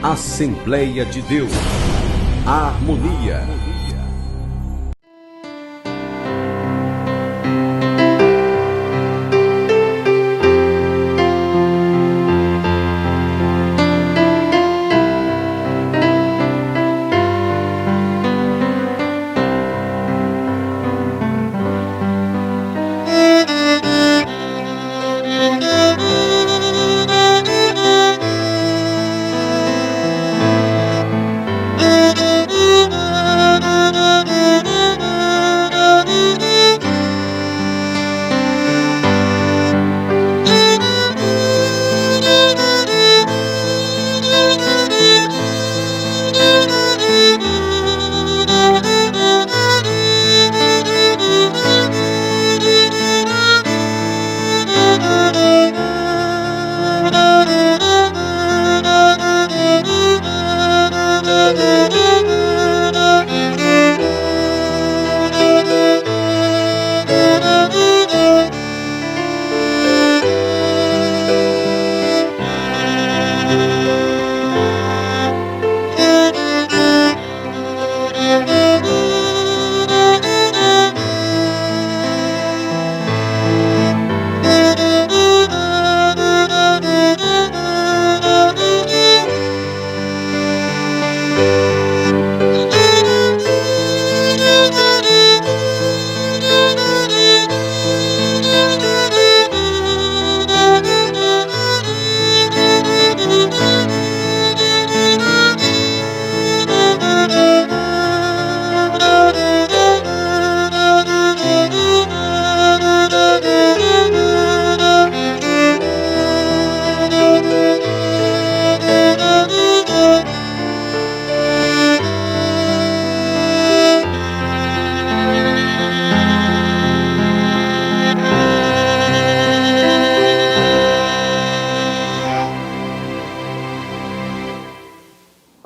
Assembleia de Deus, a harmonia.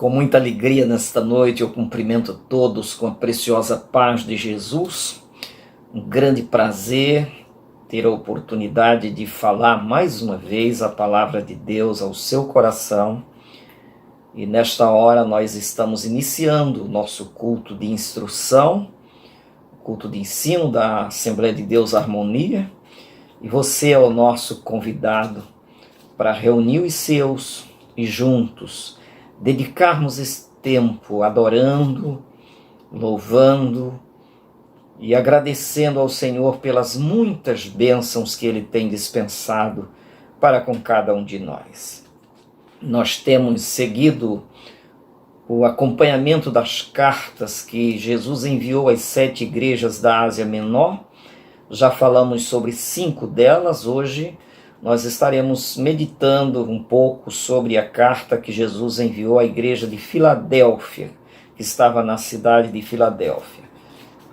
Com muita alegria nesta noite eu cumprimento todos com a preciosa paz de Jesus. Um grande prazer ter a oportunidade de falar mais uma vez a palavra de Deus ao seu coração. E nesta hora nós estamos iniciando o nosso culto de instrução, culto de ensino da Assembleia de Deus Harmonia. E você é o nosso convidado para reunir os seus e juntos dedicarmos esse tempo adorando, louvando e agradecendo ao Senhor pelas muitas bênçãos que Ele tem dispensado para com cada um de nós. Nós temos seguido o acompanhamento das cartas que Jesus enviou às 7 igrejas da Ásia Menor. Já falamos sobre 5 delas. Hoje nós estaremos meditando um pouco sobre a carta que Jesus enviou à igreja de Filadélfia, que estava na cidade de Filadélfia.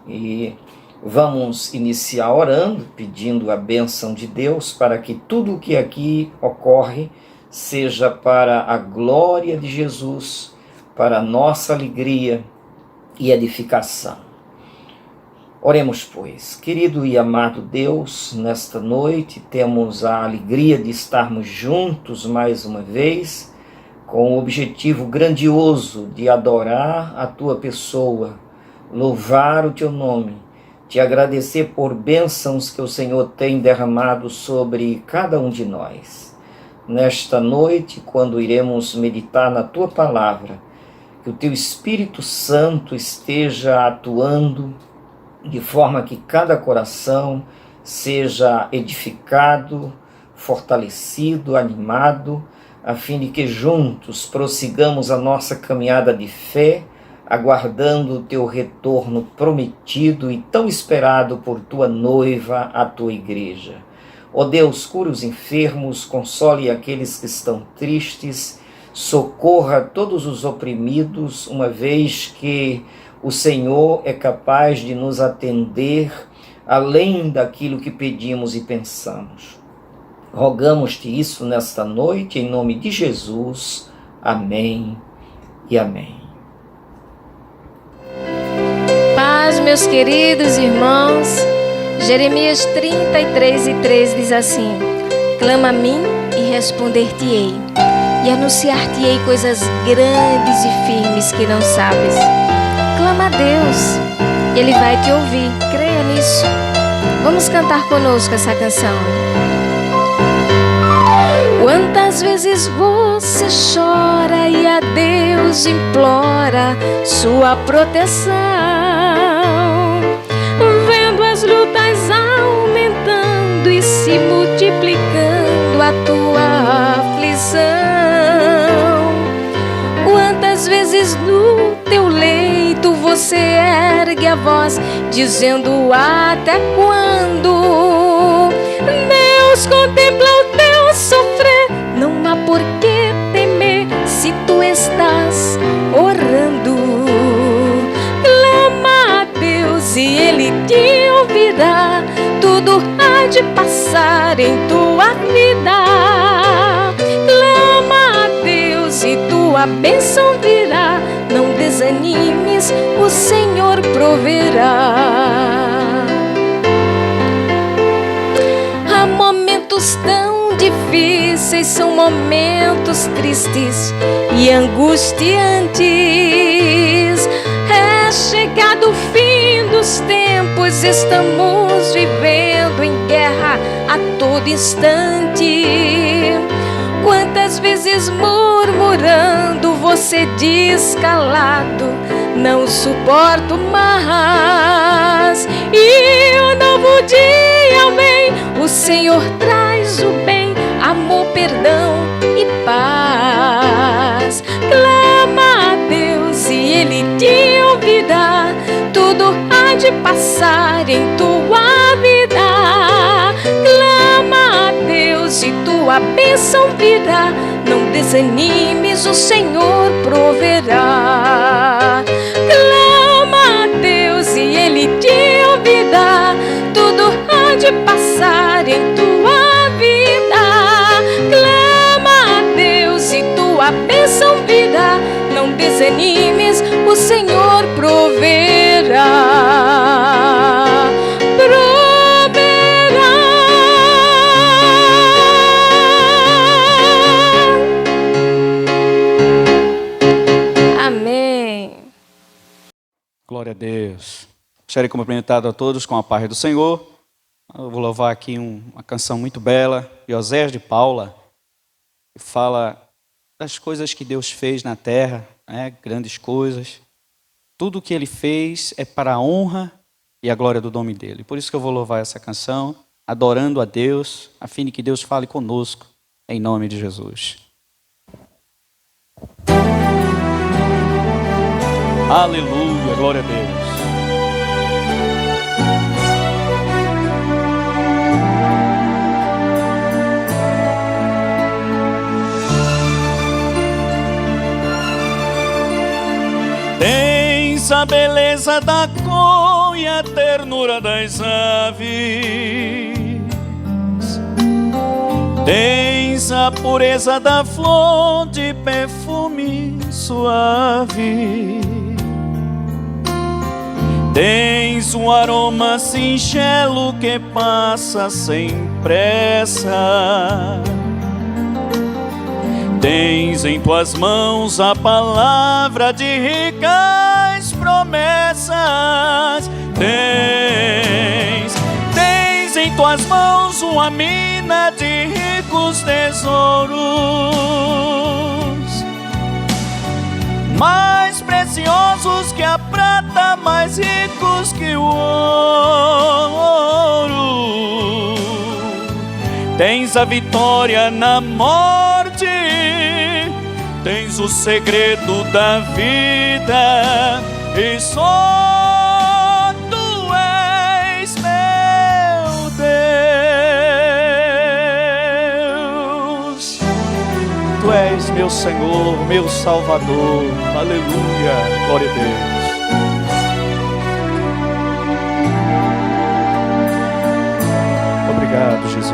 E vamos iniciar orando, pedindo a bênção de Deus para que tudo o que aqui ocorre seja para a glória de Jesus, para a nossa alegria e edificação. Oremos, pois. Querido e amado Deus, nesta noite temos a alegria de estarmos juntos mais uma vez, com o objetivo grandioso de adorar a Tua pessoa, louvar o Teu nome, Te agradecer por bênçãos que o Senhor tem derramado sobre cada um de nós. Nesta noite, quando iremos meditar na Tua palavra, que o Teu Espírito Santo esteja atuando de forma que cada coração seja edificado, fortalecido, animado, a fim de que juntos prossigamos a nossa caminhada de fé, aguardando o Teu retorno prometido e tão esperado por Tua noiva, a Tua igreja. Ó Deus, cura os enfermos, console aqueles que estão tristes, socorra todos os oprimidos, uma vez que o Senhor é capaz de nos atender além daquilo que pedimos e pensamos. Rogamos-te isso nesta noite, em nome de Jesus. Amém e amém. Paz, meus queridos irmãos. Jeremias 33:3 diz assim: clama a mim e responder-te-ei, e anunciar-te-ei coisas grandes e firmes que não sabes. Clama a Deus, Ele vai te ouvir, creia nisso. Vamos cantar conosco essa canção. Quantas vezes você chora e a Deus implora sua proteção, vendo as lutas aumentando e se multiplicando a tua aflição. Quantas vezes no teu leito você ergue a voz, dizendo até quando? Deus contempla o teu sofrer, não há por que temer se tu estás orando. Clama a Deus e Ele te ouvirá, tudo há de passar em tua vida. Clama a Deus e tua bênção virá, não desanimes, o Senhor proverá. Há momentos tão difíceis, são momentos tristes e angustiantes. É chegado o fim dos tempos, estamos vivendo em guerra a todo instante. Quantas vezes murmurando você diz calado, não suporto mais. E o novo dia vem, o Senhor traz o bem, amor, perdão e paz. Clama a Deus e Ele te ouvirá, tudo há de passar em tua vida. Clama a Deus e tua bênção virá, não desanimes, o Senhor proverá. Clama a Deus e Ele te ouvirá, tudo há de passar em tua vida. Clama a Deus e tua bênção virá, não desanimes, o Senhor proverá. Glória a Deus. Serei cumprimentado a todos com a paz do Senhor. Eu vou louvar aqui uma canção muito bela, de Osés de Paula, que fala das coisas que Deus fez na terra, né? Grandes coisas. Tudo o que Ele fez é para a honra e a glória do nome dEle. Por isso que eu vou louvar essa canção, adorando a Deus, a fim de que Deus fale conosco, em nome de Jesus. Aleluia, glória a Deus. Tens a beleza da cor e a ternura das aves, tens a pureza da flor de perfume suave, tens um aroma singelo que passa sem pressa, tens em tuas mãos a palavra de ricas promessas, tens em tuas mãos uma mina de ricos tesouros, mais preciosos que a prata, mais ricos que o ouro. Tens a vitória na morte, tens o segredo da vida, e só Tu és meu Deus. Tu és meu Senhor, meu Salvador. Aleluia, glória a Deus. Obrigado, Jesus.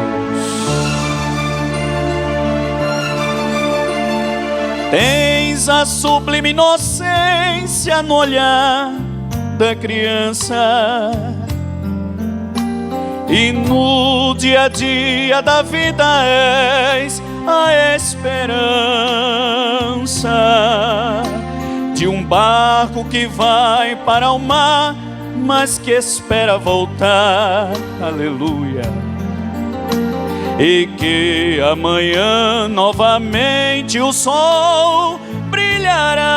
Tens a sublime inocência no olhar da criança, e no dia a dia da vida és a esperança. semelhança de um barco que vai para o mar, mas que espera voltar, aleluia, e que amanhã novamente o sol brilhará.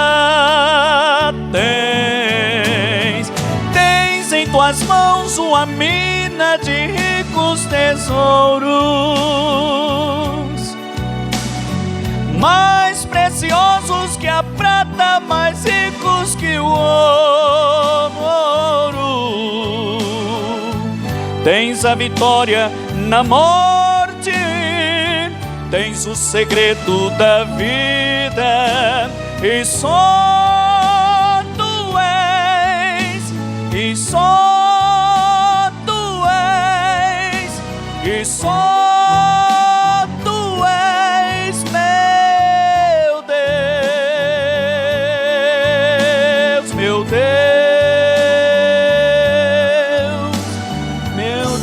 Tens em tuas mãos uma mina de ricos tesouros, mais preciosos que a prata, mais ricos que o ouro. Tens a vitória na morte, tens o segredo da vida, e só tu és, e só tu és, e só tu és, meu Deus, meu Deus, meu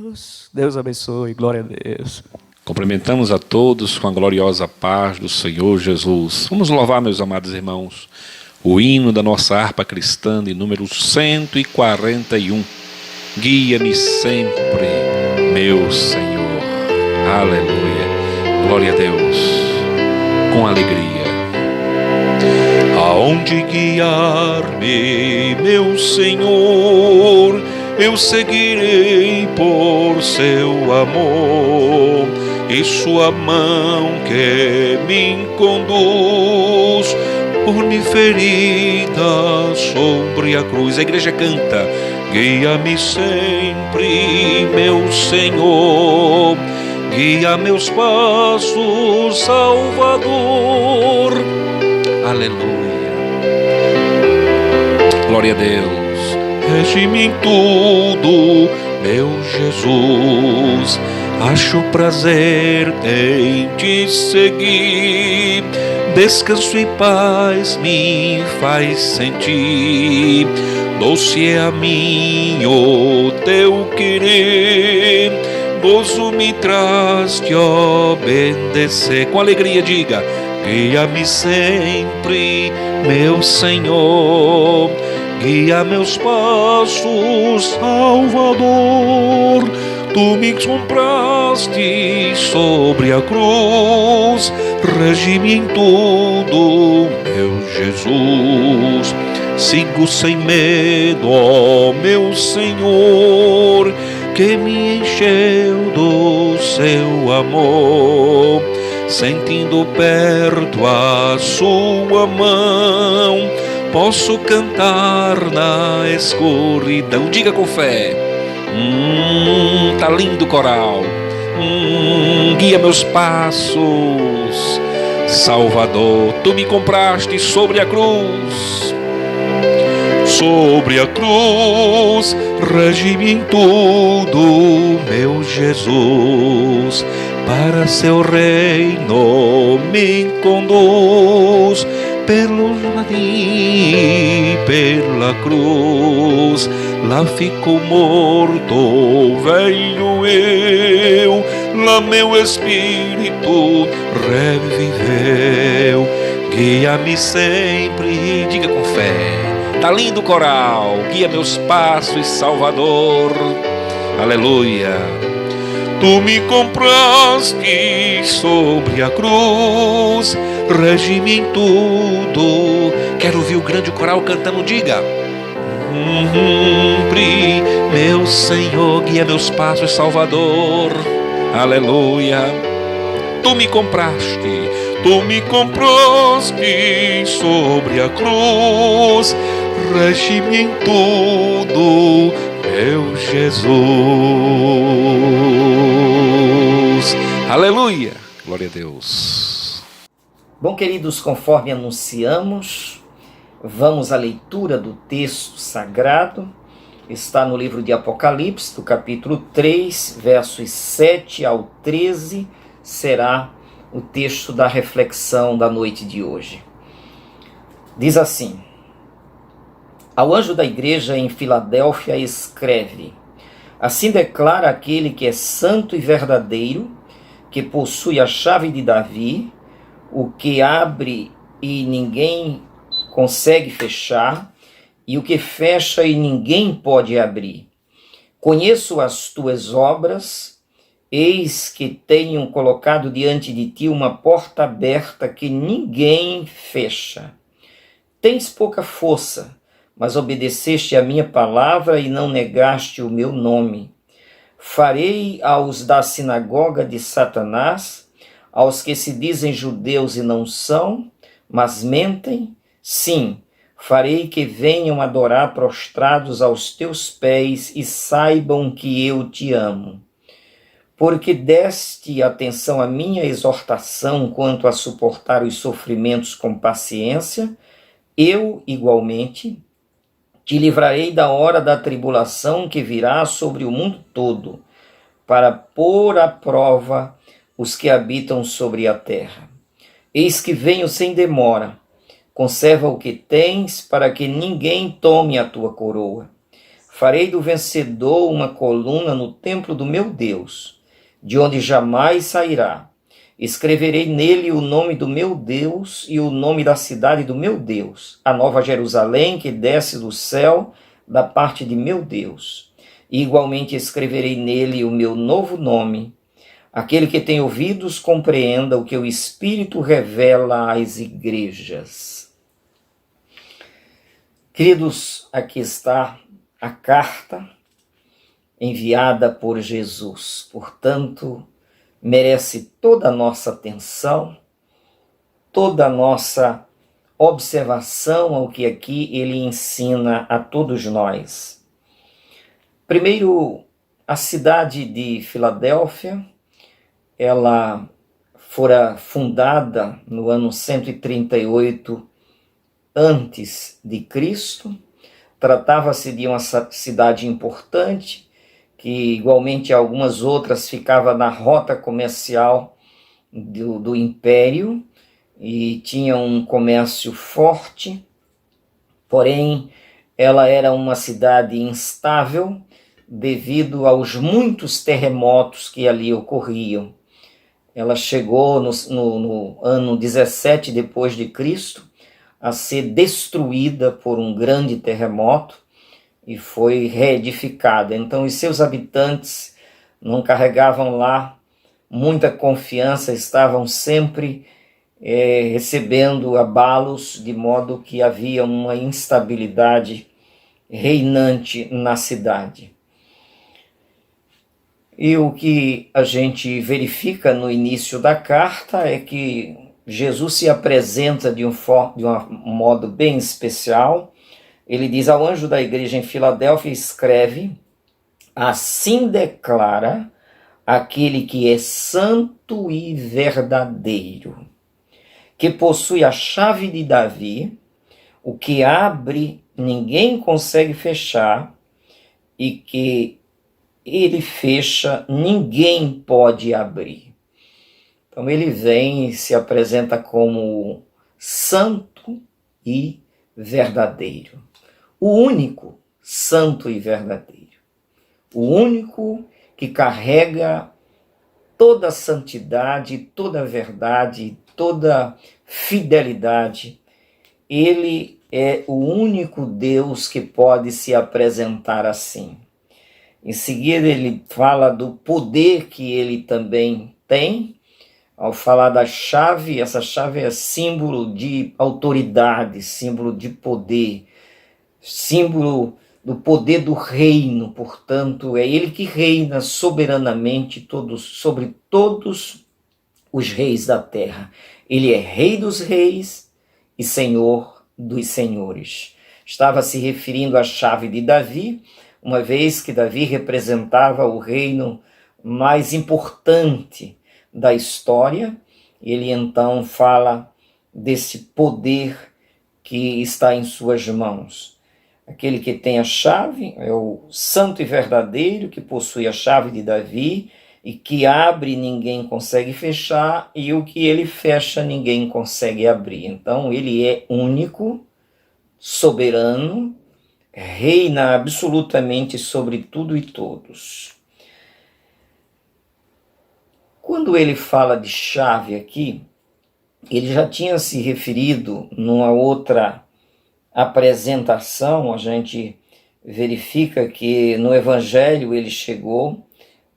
Deus. Deus abençoe, glória a Deus. Cumprimentamos a todos com a gloriosa paz do Senhor Jesus. Vamos louvar, meus amados irmãos, o hino da nossa harpa cristã de número 141. Guia-me sempre, meu Senhor. Aleluia. Glória a Deus. Com alegria. Aonde guiar-me, meu Senhor, eu seguirei por seu amor, e sua mão que me conduz, une ferida sobre a cruz. A igreja canta: guia-me sempre, meu Senhor, guia meus passos, Salvador. Aleluia. Glória a Deus. Rege-me em tudo, meu Jesus, acho prazer em te seguir, descanso e paz me faz sentir, doce é a mim o teu querer, gozo me traz te obedecer. Com alegria diga: guia-me sempre, meu Senhor, guia meus passos, Salvador. Tu me compraste sobre a cruz, rege-me em tudo, meu Jesus. Sigo sem medo, ó meu Senhor, que me encheu do seu amor. Sentindo perto a sua mão, posso cantar na escuridão. Diga com fé. Tá lindo o coral. Guia meus passos, Salvador. Tu me compraste sobre a cruz, sobre a cruz, rege-me em tudo, meu Jesus. Para seu reino me conduz, pelo jardim, pela cruz. Lá fico morto, velho eu, lá meu espírito reviveu. Guia-me sempre, diga com fé. Tá lindo o coral. Guia meus passos, Salvador. Aleluia. Tu me compraste sobre a cruz, rege-me em tudo. Quero ouvir o grande coral cantando, diga. Meu Senhor, guia meus passos, Salvador. Aleluia. Tu me compraste sobre a cruz, rege-me em tudo, meu Jesus. Aleluia. Glória a Deus. Bom, queridos, conforme anunciamos, vamos à leitura do texto sagrado. Está no livro de Apocalipse, do capítulo 3, versos 7 ao 13, será o texto da reflexão da noite de hoje. Diz assim: ao anjo da igreja em Filadélfia escreve: assim declara aquele que é santo e verdadeiro, que possui a chave de Davi, o que abre e ninguém consegue fechar, e o que fecha e ninguém pode abrir. Conheço as tuas obras, eis que tenho colocado diante de ti uma porta aberta que ninguém fecha. Tens pouca força, mas obedeceste a minha palavra e não negaste o meu nome. Farei aos da sinagoga de Satanás, aos que se dizem judeus e não são, mas mentem, sim, farei que venham adorar prostrados aos teus pés e saibam que eu te amo. Porque deste atenção à minha exortação quanto a suportar os sofrimentos com paciência, eu, igualmente, te livrarei da hora da tribulação que virá sobre o mundo todo, para pôr à prova os que habitam sobre a terra. Eis que venho sem demora. Conserva o que tens, para que ninguém tome a tua coroa. Farei do vencedor uma coluna no templo do meu Deus, de onde jamais sairá. Escreverei nele o nome do meu Deus e o nome da cidade do meu Deus, a nova Jerusalém que desce do céu da parte de meu Deus. E igualmente escreverei nele o meu novo nome. Aquele que tem ouvidos compreenda o que o Espírito revela às igrejas. Queridos, aqui está a carta enviada por Jesus. Portanto, merece toda a nossa atenção, toda a nossa observação ao que aqui ele ensina a todos nós. Primeiro, a cidade de Filadélfia, ela fora fundada no ano 138 antes de Cristo. Tratava-se de uma cidade importante, que igualmente algumas outras ficava na rota comercial do Império e tinha um comércio forte, porém ela era uma cidade instável devido aos muitos terremotos que ali ocorriam. Ela chegou no ano 17 depois de Cristo a ser destruída por um grande terremoto e foi reedificada. Então, os seus habitantes não carregavam lá muita confiança, estavam sempre recebendo abalos, de modo que havia uma instabilidade reinante na cidade. E o que a gente verifica no início da carta é que Jesus se apresenta de um modo bem especial. Ele diz ao anjo da igreja em Filadélfia, escreve: assim declara aquele que é santo e verdadeiro, que possui a chave de Davi, o que abre ninguém consegue fechar, e que ele fecha ninguém pode abrir. Então ele vem e se apresenta como santo e verdadeiro. O único santo e verdadeiro. O único que carrega toda a santidade, toda a verdade, toda a fidelidade. Ele é o único Deus que pode se apresentar assim. Em seguida ele fala do poder que ele também tem. Ao falar da chave, essa chave é símbolo de autoridade, símbolo de poder, símbolo do poder do reino. Portanto, é ele que reina soberanamente sobre todos os reis da terra. Ele é rei dos reis e senhor dos senhores. Estava se referindo à chave de Davi, uma vez que Davi representava o reino mais importante da história. Ele então fala desse poder que está em suas mãos. Aquele que tem a chave é o santo e verdadeiro, que possui a chave de Davi, e que abre ninguém consegue fechar, e o que ele fecha ninguém consegue abrir. Então ele é único, soberano, reina absolutamente sobre tudo e todos. quando ele fala de chave aqui, ele já tinha se referido numa outra apresentação. A gente verifica que no Evangelho ele chegou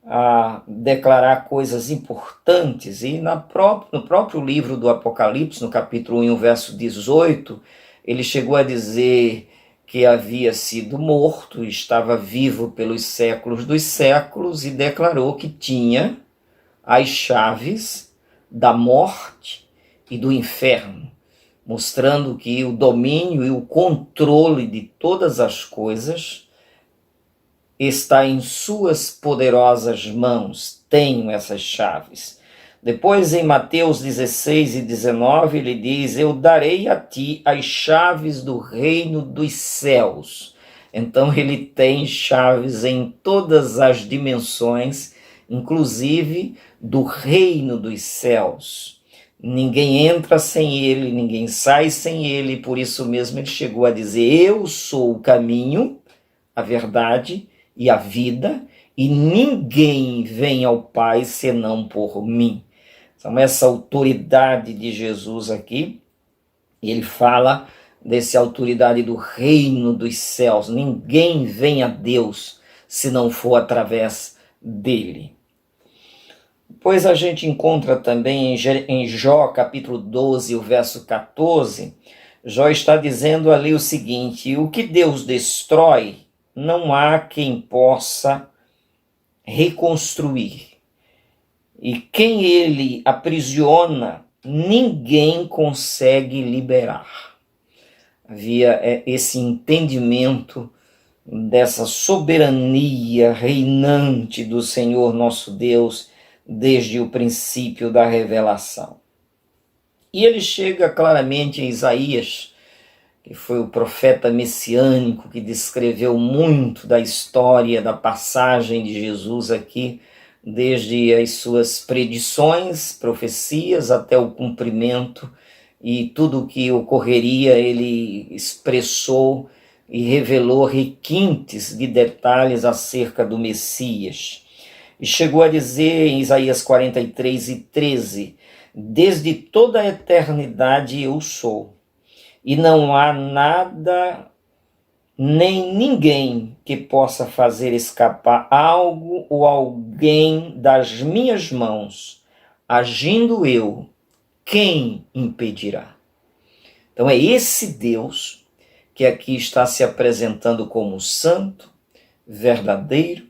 a declarar coisas importantes, e no próprio livro do Apocalipse, no capítulo 1, verso 18, ele chegou a dizer que havia sido morto, estava vivo pelos séculos dos séculos, e declarou que tinha as chaves da morte e do inferno, mostrando que o domínio e o controle de todas as coisas está em suas poderosas mãos. Tenho essas chaves. Depois, em Mateus 16 e 19, ele diz: eu darei a ti as chaves do reino dos céus. Então ele tem chaves em todas as dimensões, inclusive do reino dos céus. Ninguém entra sem ele, ninguém sai sem ele. Por isso mesmo ele chegou a dizer: eu sou o caminho, a verdade e a vida, e ninguém vem ao Pai senão por mim. Então, essa autoridade de Jesus aqui, ele fala dessa autoridade do reino dos céus. Ninguém vem a Deus se não for através dele. Depois a gente encontra também em Jó, capítulo 12, o verso 14, Jó está dizendo ali o seguinte: o que Deus destrói, não há quem possa reconstruir. E quem ele aprisiona, ninguém consegue liberar. Havia esse entendimento dessa soberania reinante do Senhor nosso Deus desde o princípio da revelação. E ele chega claramente em Isaías, que foi o profeta messiânico que descreveu muito da história da passagem de Jesus aqui, desde as suas predições, profecias, até o cumprimento, e tudo o que ocorreria ele expressou e revelou requintes de detalhes acerca do Messias. E chegou a dizer em Isaías 43 e 13, desde toda a eternidade eu sou, e não há nada nem ninguém que possa fazer escapar algo ou alguém das minhas mãos. Agindo eu, quem impedirá? Então é esse Deus que aqui está se apresentando como santo, verdadeiro,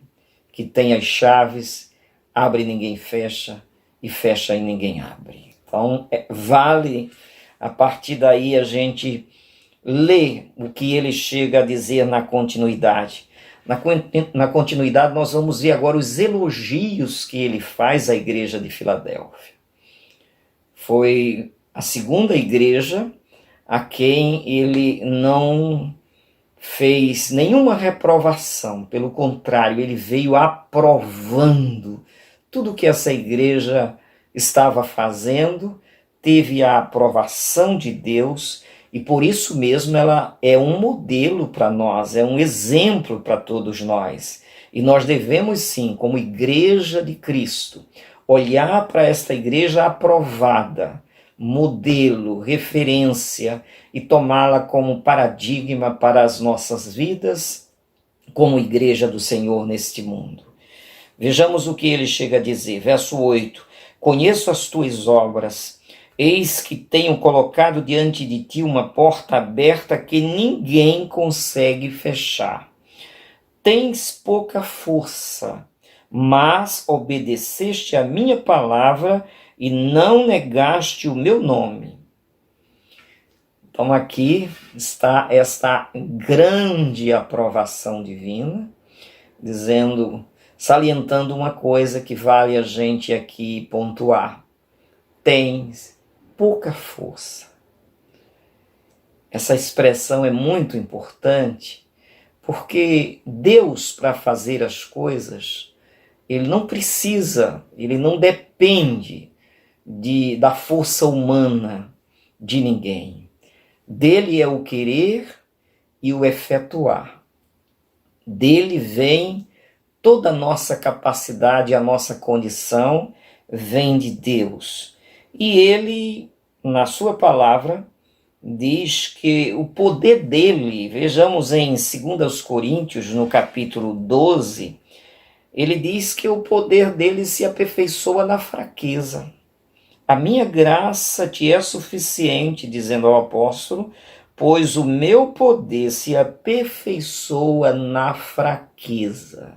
que tem as chaves, abre e ninguém fecha, e fecha e ninguém abre. Então vale a partir daí a gente lê o que ele chega a dizer na continuidade. Na continuidade nós vamos ver agora os elogios que ele faz à igreja de Filadélfia. Foi a segunda igreja a quem ele não fez nenhuma reprovação, pelo contrário, ele veio aprovando tudo que essa igreja estava fazendo, teve a aprovação de Deus, e por isso mesmo ela é um modelo para nós, é um exemplo para todos nós. E nós devemos sim, como igreja de Cristo, olhar para esta igreja aprovada, modelo, referência, e tomá-la como paradigma para as nossas vidas, como igreja do Senhor neste mundo. Vejamos o que ele chega a dizer, verso 8, conheço as tuas obras, eis que tenho colocado diante de ti uma porta aberta que ninguém consegue fechar. Tens pouca força, mas obedeceste a minha palavra e não negaste o meu nome. Então aqui está esta grande aprovação divina, salientando uma coisa que vale a gente aqui pontuar. Tens pouca força. Essa expressão é muito importante, porque Deus, para fazer as coisas, ele não precisa, ele não depende da força humana de ninguém. Dele é o querer e o efetuar. Dele vem toda a nossa capacidade, a nossa condição, vem de Deus. E ele, na sua palavra, diz que o poder dele, vejamos em 2 Coríntios, no capítulo 12, ele diz que o poder dele se aperfeiçoa na fraqueza. A minha graça te é suficiente, dizendo ao apóstolo, pois o meu poder se aperfeiçoa na fraqueza.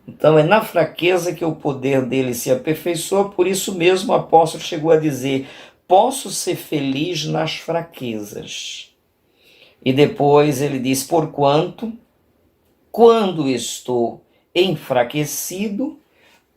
Então é na fraqueza que o poder dele se aperfeiçoa, por isso mesmo o apóstolo chegou a dizer, posso ser feliz nas fraquezas. E depois ele diz, porquanto, quando estou enfraquecido,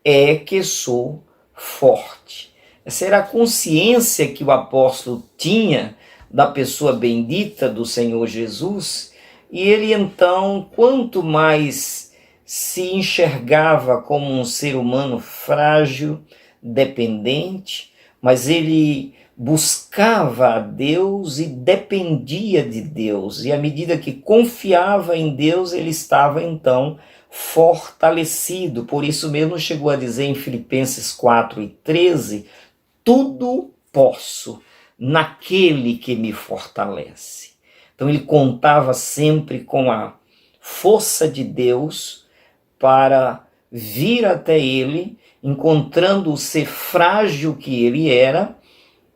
é que sou forte. Essa era a consciência que o apóstolo tinha da pessoa bendita do Senhor Jesus, e ele então, quanto mais se enxergava como um ser humano frágil, dependente, mas ele buscava a Deus e dependia de Deus, e à medida que confiava em Deus, ele estava então fortalecido. Por isso mesmo chegou a dizer em Filipenses 4:13, tudo posso naquele que me fortalece. Então ele contava sempre com a força de Deus para vir até ele, encontrando o ser frágil que ele era,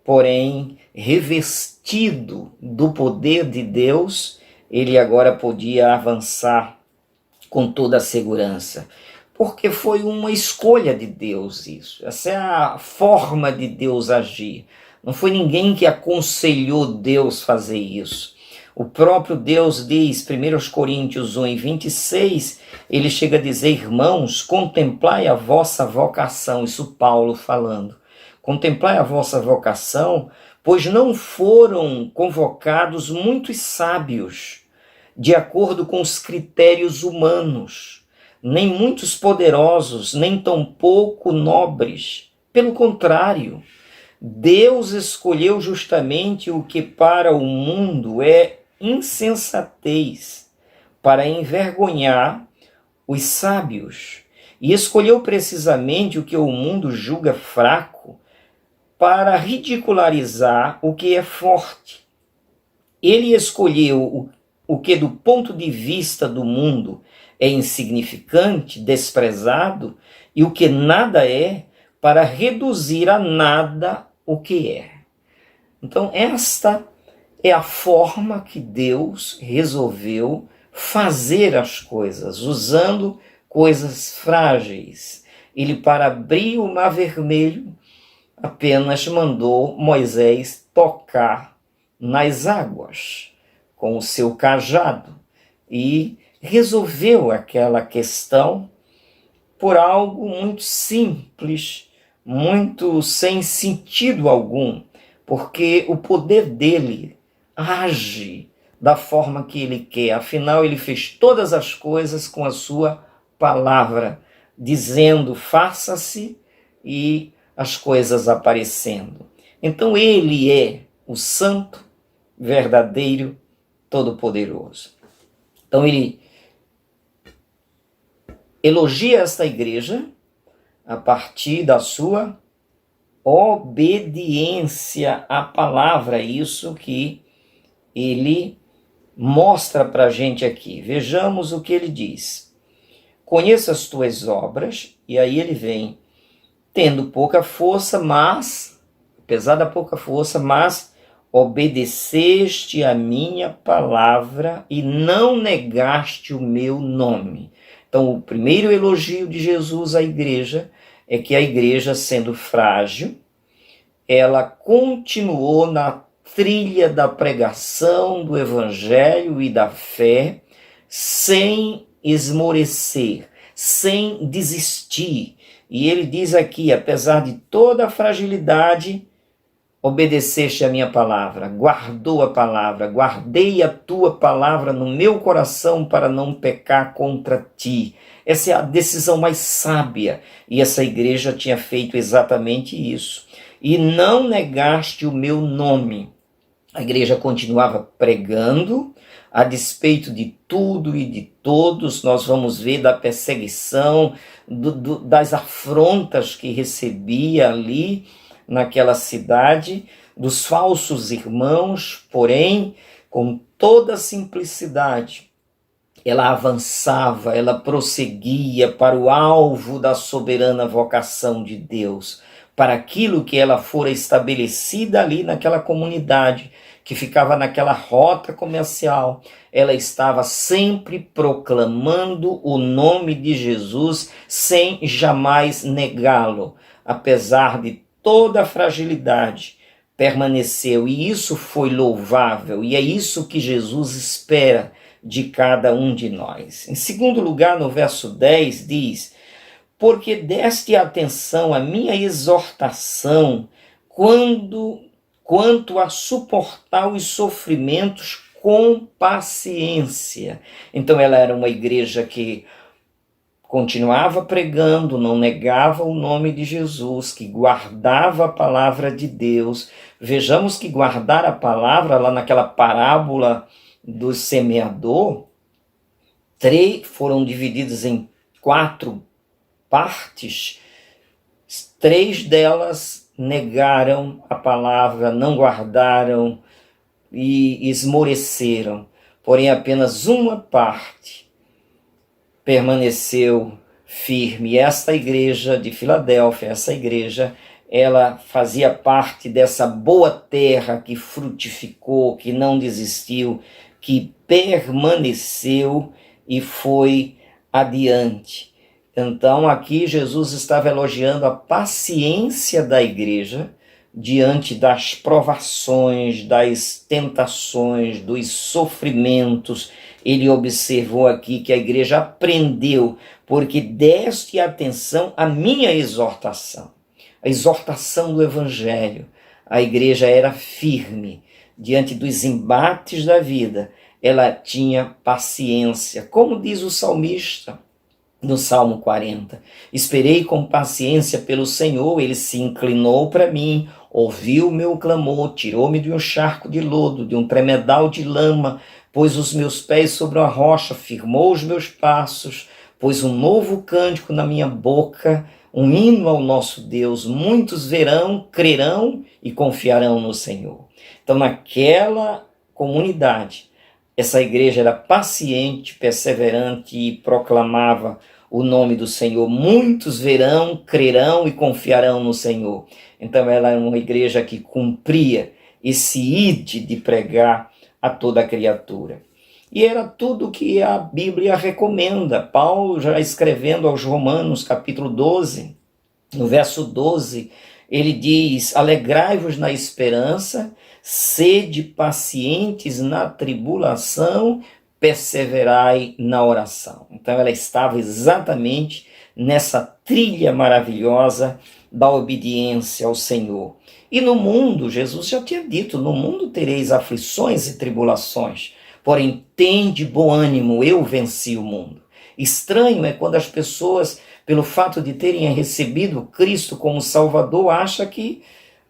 porém revestido do poder de Deus, ele agora podia avançar com toda a segurança. Porque foi uma escolha de Deus isso. Essa é a forma de Deus agir. Não foi ninguém que aconselhou Deus fazer isso. O próprio Deus diz, 1 Coríntios 1:26, ele chega a dizer, irmãos, contemplai a vossa vocação, isso Paulo falando. Contemplai a vossa vocação, pois não foram convocados muitos sábios, de acordo com os critérios humanos, nem muitos poderosos, nem tampouco nobres. Pelo contrário, Deus escolheu justamente o que para o mundo é insensatez, para envergonhar os sábios, e escolheu precisamente o que o mundo julga fraco, para ridicularizar o que é forte. Ele escolheu o que do ponto de vista do mundo é insignificante, desprezado, e o que nada é, para reduzir a nada o que é. Então esta é a forma que Deus resolveu fazer as coisas, usando coisas frágeis. Ele, para abrir o Mar Vermelho, apenas mandou Moisés tocar nas águas com o seu cajado e resolveu aquela questão por algo muito simples, muito sem sentido algum, porque o poder dele age da forma que ele quer. Afinal, ele fez todas as coisas com a sua palavra, dizendo, faça-se, e as coisas aparecendo. Então ele é o santo, verdadeiro, todo-poderoso. Então ele elogia esta igreja a partir da sua obediência à palavra, isso que ele mostra para a gente aqui. Vejamos o que ele diz. Conheço as tuas obras, e aí ele vem, tendo pouca força, mas, apesar da pouca força, mas obedeceste a minha palavra e não negaste o meu nome. Então, o primeiro elogio de Jesus à igreja é que a igreja, sendo frágil, ela continuou na trilha da pregação do evangelho e da fé, sem esmorecer, sem desistir. E ele diz aqui, apesar de toda a fragilidade, obedeceste a minha palavra, guardou a palavra, guardei a tua palavra no meu coração para não pecar contra ti. Essa é a decisão mais sábia, e essa igreja tinha feito exatamente isso. E não negaste o meu nome. A igreja continuava pregando, a despeito de tudo e de todos. Nós vamos ver da perseguição, das afrontas que recebia ali naquela cidade, dos falsos irmãos, porém, com toda simplicidade, ela avançava, ela prosseguia para o alvo da soberana vocação de Deus, para aquilo que ela fora estabelecida ali naquela comunidade, que ficava naquela rota comercial. Ela estava sempre proclamando o nome de Jesus sem jamais negá-lo, apesar de toda a fragilidade, permaneceu, e isso foi louvável, e é isso que Jesus espera de cada um de nós. Em segundo lugar, no verso 10 diz: porque deste atenção à minha exortação quanto a suportar os sofrimentos com paciência. Então ela era uma igreja que continuava pregando, não negava o nome de Jesus, que guardava a palavra de Deus. Vejamos que guardar a palavra, lá naquela parábola do semeador, foram divididos em 4 partes. 3 delas negaram a palavra, não guardaram e esmoreceram. Porém, apenas uma parte permaneceu firme. Esta igreja de Filadélfia, essa igreja, ela fazia parte dessa boa terra que frutificou, que não desistiu, que permaneceu e foi adiante. Então aqui Jesus estava elogiando a paciência da igreja diante das provações, das tentações, dos sofrimentos. Ele observou aqui que a igreja aprendeu, porque deste atenção à minha exortação, a exortação do evangelho. A igreja era firme diante dos embates da vida, ela tinha paciência, como diz o salmista no Salmo 40, esperei com paciência pelo Senhor, ele se inclinou para mim, ouviu o meu clamor, tirou-me de um charco de lodo, de um tremedal de lama, pôs os meus pés sobre uma rocha, firmou os meus passos, pôs um novo cântico na minha boca, um hino ao nosso Deus. Muitos verão, crerão e confiarão no Senhor. Então, naquela comunidade, essa igreja era paciente, perseverante e proclamava o nome do Senhor. Muitos verão, crerão e confiarão no Senhor. Então ela era uma igreja que cumpria esse ide de pregar a toda a criatura. E era tudo que a Bíblia recomenda. Paulo, já escrevendo aos Romanos, capítulo 12, no verso 12, ele diz: alegrai-vos na esperança, sede pacientes na tribulação, perseverai na oração. Então ela estava exatamente nessa trilha maravilhosa da obediência ao Senhor. E no mundo, Jesus já tinha dito, no mundo tereis aflições e tribulações, porém tende bom ânimo, eu venci o mundo. Estranho é quando as pessoas, pelo fato de terem recebido Cristo como Salvador, acham que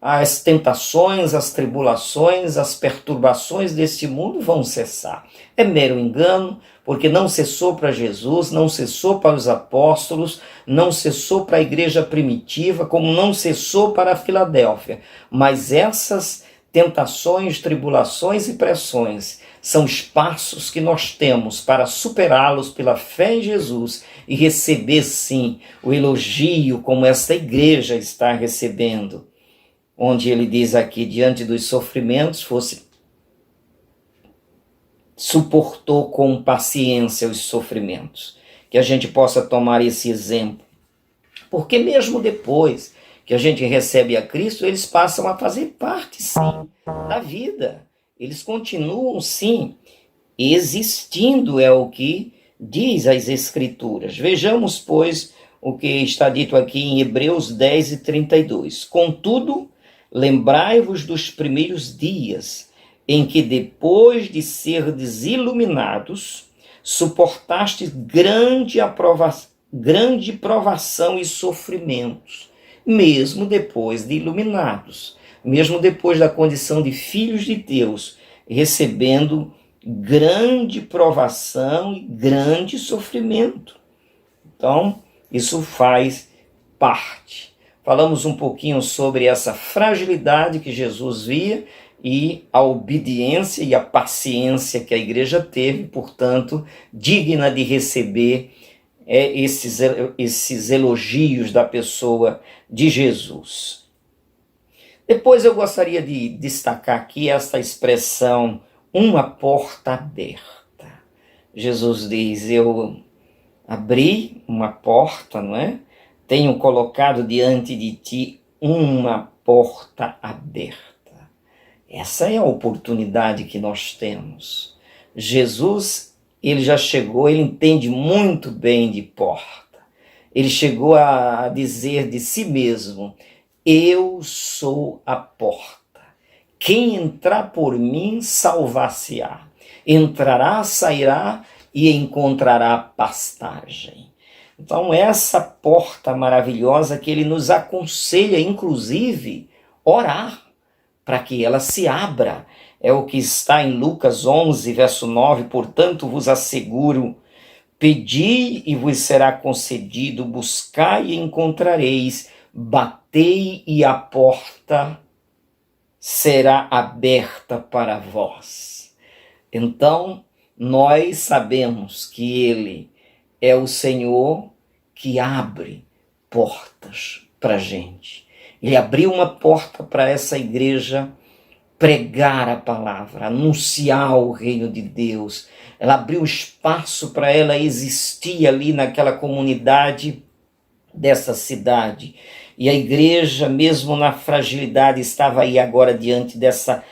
as tentações, as tribulações, as perturbações deste mundo vão cessar. É mero engano, porque não cessou para Jesus, não cessou para os apóstolos, não cessou para a igreja primitiva, como não cessou para a Filadélfia. Mas essas tentações, tribulações e pressões são os passos que nós temos para superá-los pela fé em Jesus e receber, sim, o elogio como esta igreja está recebendo, onde ele diz aqui, diante dos sofrimentos, suportou com paciência os sofrimentos. Que a gente possa tomar esse exemplo. Porque mesmo depois que a gente recebe a Cristo, eles passam a fazer parte, sim, da vida. Eles continuam, sim, existindo, é o que diz as Escrituras. Vejamos, pois, o que está dito aqui em Hebreus 10:32. Contudo, lembrai-vos dos primeiros dias, em que depois de serdes iluminados, suportastes grande provação e sofrimentos, mesmo depois de iluminados, mesmo depois da condição de filhos de Deus, recebendo grande provação e grande sofrimento. Então, isso faz parte. Falamos um pouquinho sobre essa fragilidade que Jesus via e a obediência e a paciência que a igreja teve, portanto, digna de receber esses elogios da pessoa de Jesus. Depois eu gostaria de destacar aqui esta expressão, uma porta aberta. Jesus diz, eu abri uma porta, não é? Tenho colocado diante de ti uma porta aberta. Essa é a oportunidade que nós temos. Jesus, ele já chegou, ele entende muito bem de porta. Ele chegou a dizer de si mesmo, eu sou a porta. Quem entrar por mim, salvar-se-á. Entrará, sairá e encontrará pastagem. Então, essa porta maravilhosa que ele nos aconselha, inclusive, orar para que ela se abra. É o que está em Lucas 11, verso 9. Portanto, vos asseguro, pedi e vos será concedido, buscai e encontrareis, batei e a porta será aberta para vós. Então, nós sabemos que Ele é o Senhor que abre portas para a gente. Ele abriu uma porta para essa igreja pregar a palavra, anunciar o reino de Deus. Ela abriu espaço para ela existir ali naquela comunidade dessa cidade. E a igreja, mesmo na fragilidade, estava aí agora diante dessa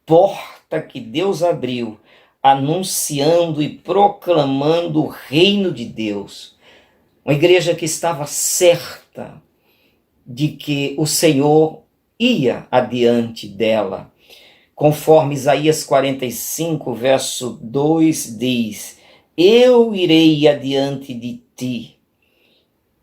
porta que Deus abriu, anunciando e proclamando o reino de Deus. Uma igreja que estava certa de que o Senhor ia adiante dela. Conforme Isaías 45, verso 2 diz, eu irei adiante de ti,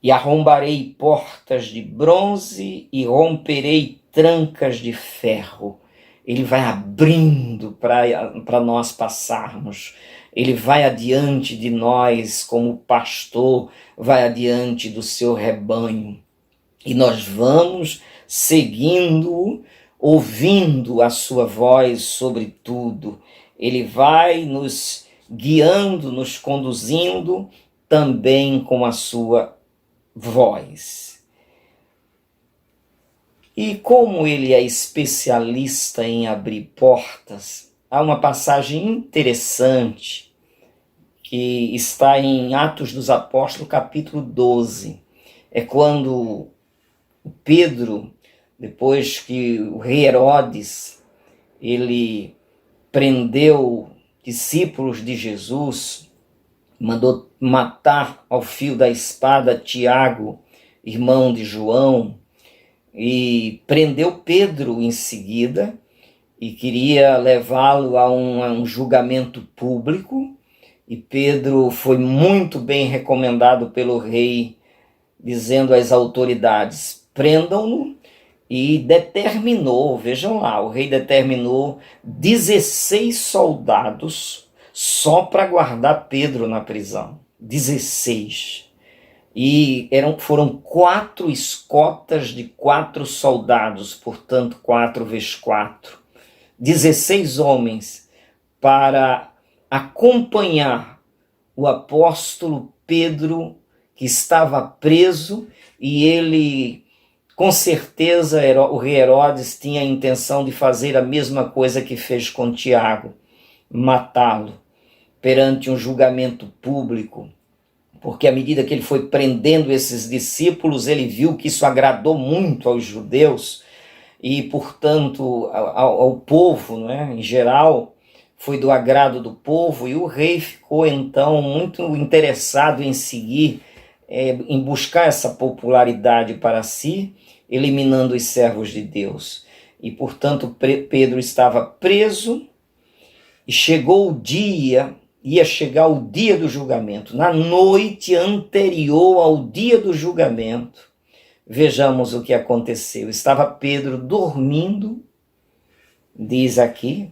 e arrombarei portas de bronze e romperei trancas de ferro. Ele vai abrindo para nós passarmos. Ele vai adiante de nós como pastor, vai adiante do seu rebanho. E nós vamos seguindo, ouvindo a sua voz sobre tudo. Ele vai nos guiando, nos conduzindo também com a sua voz. E como ele é especialista em abrir portas, há uma passagem interessante que está em Atos dos Apóstolos, capítulo 12. É quando Pedro, depois que o rei Herodes, ele prendeu discípulos de Jesus, mandou matar ao fio da espada Tiago, irmão de João, e prendeu Pedro em seguida e queria levá-lo a um julgamento público. E Pedro foi muito bem recomendado pelo rei, dizendo às autoridades, prendam-no, e determinou, vejam lá, o rei determinou 16 soldados só para guardar Pedro na prisão. 16. E foram 4 escotas de 4 soldados, portanto 4 vezes 4. 16 homens para acompanhar o apóstolo Pedro, que estava preso, e ele, com certeza, o rei Herodes tinha a intenção de fazer a mesma coisa que fez com Tiago, matá-lo perante um julgamento público, porque à medida que ele foi prendendo esses discípulos, ele viu que isso agradou muito aos judeus e, portanto, ao povo, né, em geral, foi do agrado do povo, e o rei ficou então muito interessado em seguir, em buscar essa popularidade para si, eliminando os servos de Deus. E, portanto, Pedro estava preso e chegou o dia, ia chegar o dia do julgamento. Na noite anterior ao dia do julgamento, vejamos o que aconteceu. Estava Pedro dormindo, diz aqui,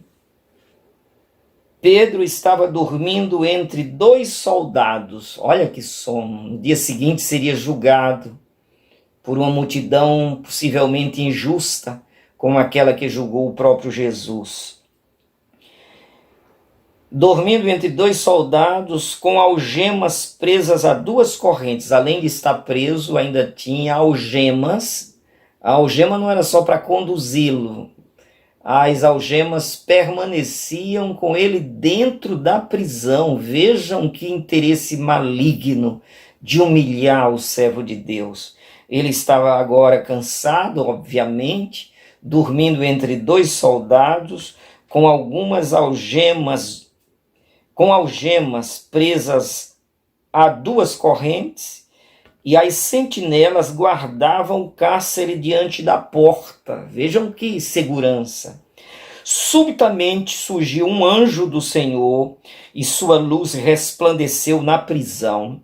Pedro estava dormindo entre dois soldados. Olha que sono. No dia seguinte seria julgado por uma multidão possivelmente injusta, como aquela que julgou o próprio Jesus. Dormindo entre dois soldados, com algemas presas a duas correntes. Além de estar preso, ainda tinha algemas. A algema não era só para conduzi-lo. As algemas permaneciam com ele dentro da prisão. Vejam que interesse maligno de humilhar o servo de Deus. Ele estava agora cansado, obviamente, dormindo entre dois soldados, com algemas presas a duas correntes, e as sentinelas guardavam o cárcere diante da porta. Vejam que segurança. Subitamente surgiu um anjo do Senhor, e sua luz resplandeceu na prisão.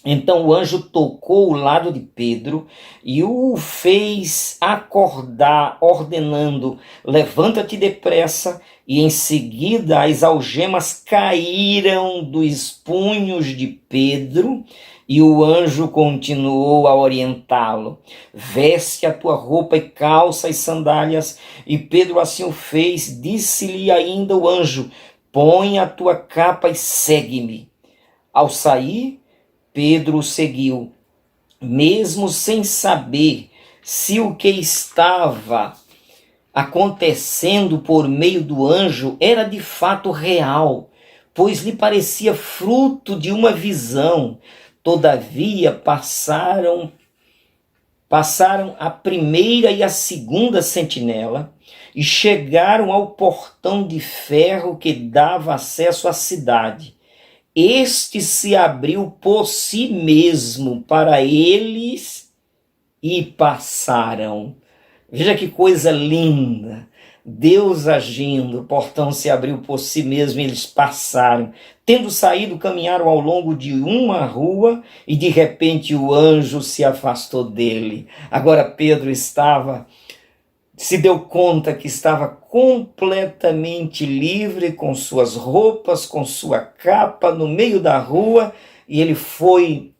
Então o anjo tocou o lado de Pedro e o fez acordar, ordenando: levanta-te depressa. E em seguida as algemas caíram dos punhos de Pedro, e o anjo continuou a orientá-lo: veste a tua roupa e calça e sandálias. E Pedro assim o fez. Disse-lhe ainda o anjo: põe a tua capa e segue-me. Ao sair, Pedro o seguiu, mesmo sem saber se o que estava acontecendo por meio do anjo era de fato real, pois lhe parecia fruto de uma visão. Todavia passaram a primeira e a segunda sentinela e chegaram ao portão de ferro que dava acesso à cidade. Este se abriu por si mesmo para eles e passaram. Veja que coisa linda. Deus agindo, o portão se abriu por si mesmo e eles passaram. Tendo saído, caminharam ao longo de uma rua e de repente o anjo se afastou dele. Agora Pedro se deu conta que estava completamente livre, com suas roupas, com sua capa, no meio da rua, e ele foi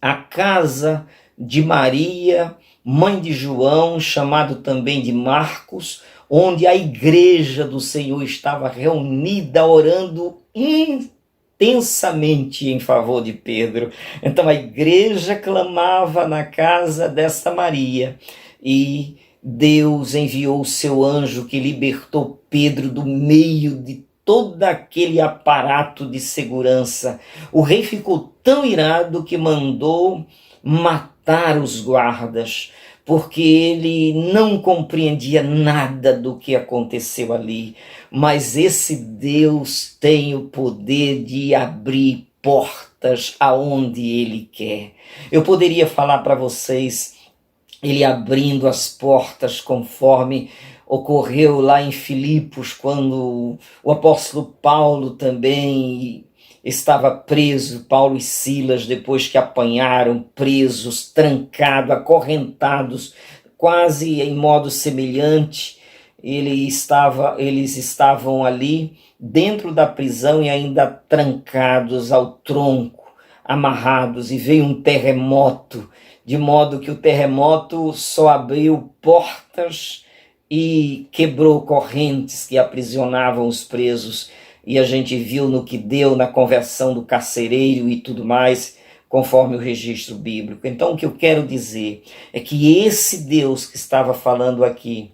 à casa de Maria, mãe de João, chamado também de Marcos, onde a igreja do Senhor estava reunida, orando intensamente em favor de Pedro. Então a igreja clamava na casa desta Maria, e Deus enviou o seu anjo que libertou Pedro do meio de todo aquele aparato de segurança. O rei ficou tão irado que mandou matar os guardas, porque ele não compreendia nada do que aconteceu ali. Mas esse Deus tem o poder de abrir portas aonde ele quer. Eu poderia falar para vocês ele abrindo as portas, conforme ocorreu lá em Filipos, quando o apóstolo Paulo também estava preso, Paulo e Silas, depois que apanharam, presos, trancados, acorrentados, quase em modo semelhante. Eles estavam ali dentro da prisão e ainda trancados ao tronco, amarrados, e veio um terremoto, de modo que o terremoto só abriu portas e quebrou correntes que aprisionavam os presos. E a gente viu no que deu na conversão do carcereiro e tudo mais, conforme o registro bíblico. Então o que eu quero dizer é que esse Deus que estava falando aqui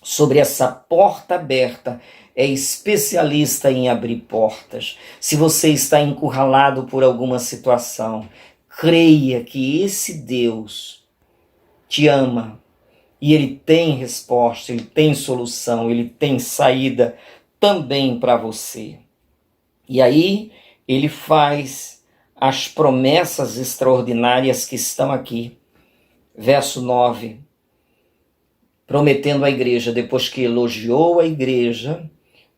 sobre essa porta aberta é especialista em abrir portas. Se você está encurralado por alguma situação, creia que esse Deus te ama e ele tem resposta, ele tem solução, ele tem saída também para você. E aí ele faz as promessas extraordinárias que estão aqui. Verso 9. Prometendo à igreja, depois que elogiou a igreja,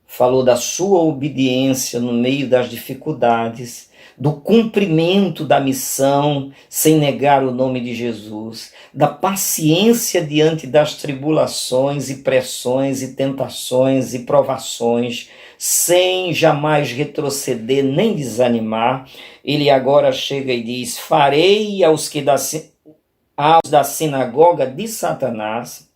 falou da sua obediência no meio das dificuldades, do cumprimento da missão sem negar o nome de Jesus, da paciência diante das tribulações e pressões e tentações e provações, sem jamais retroceder nem desanimar. Ele agora chega e diz: farei aos da sinagoga de Satanás,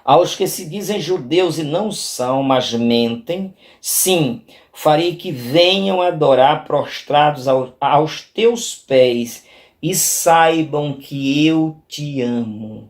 aos que se dizem judeus e não são, mas mentem, sim, farei que venham adorar prostrados aos teus pés e saibam que eu te amo.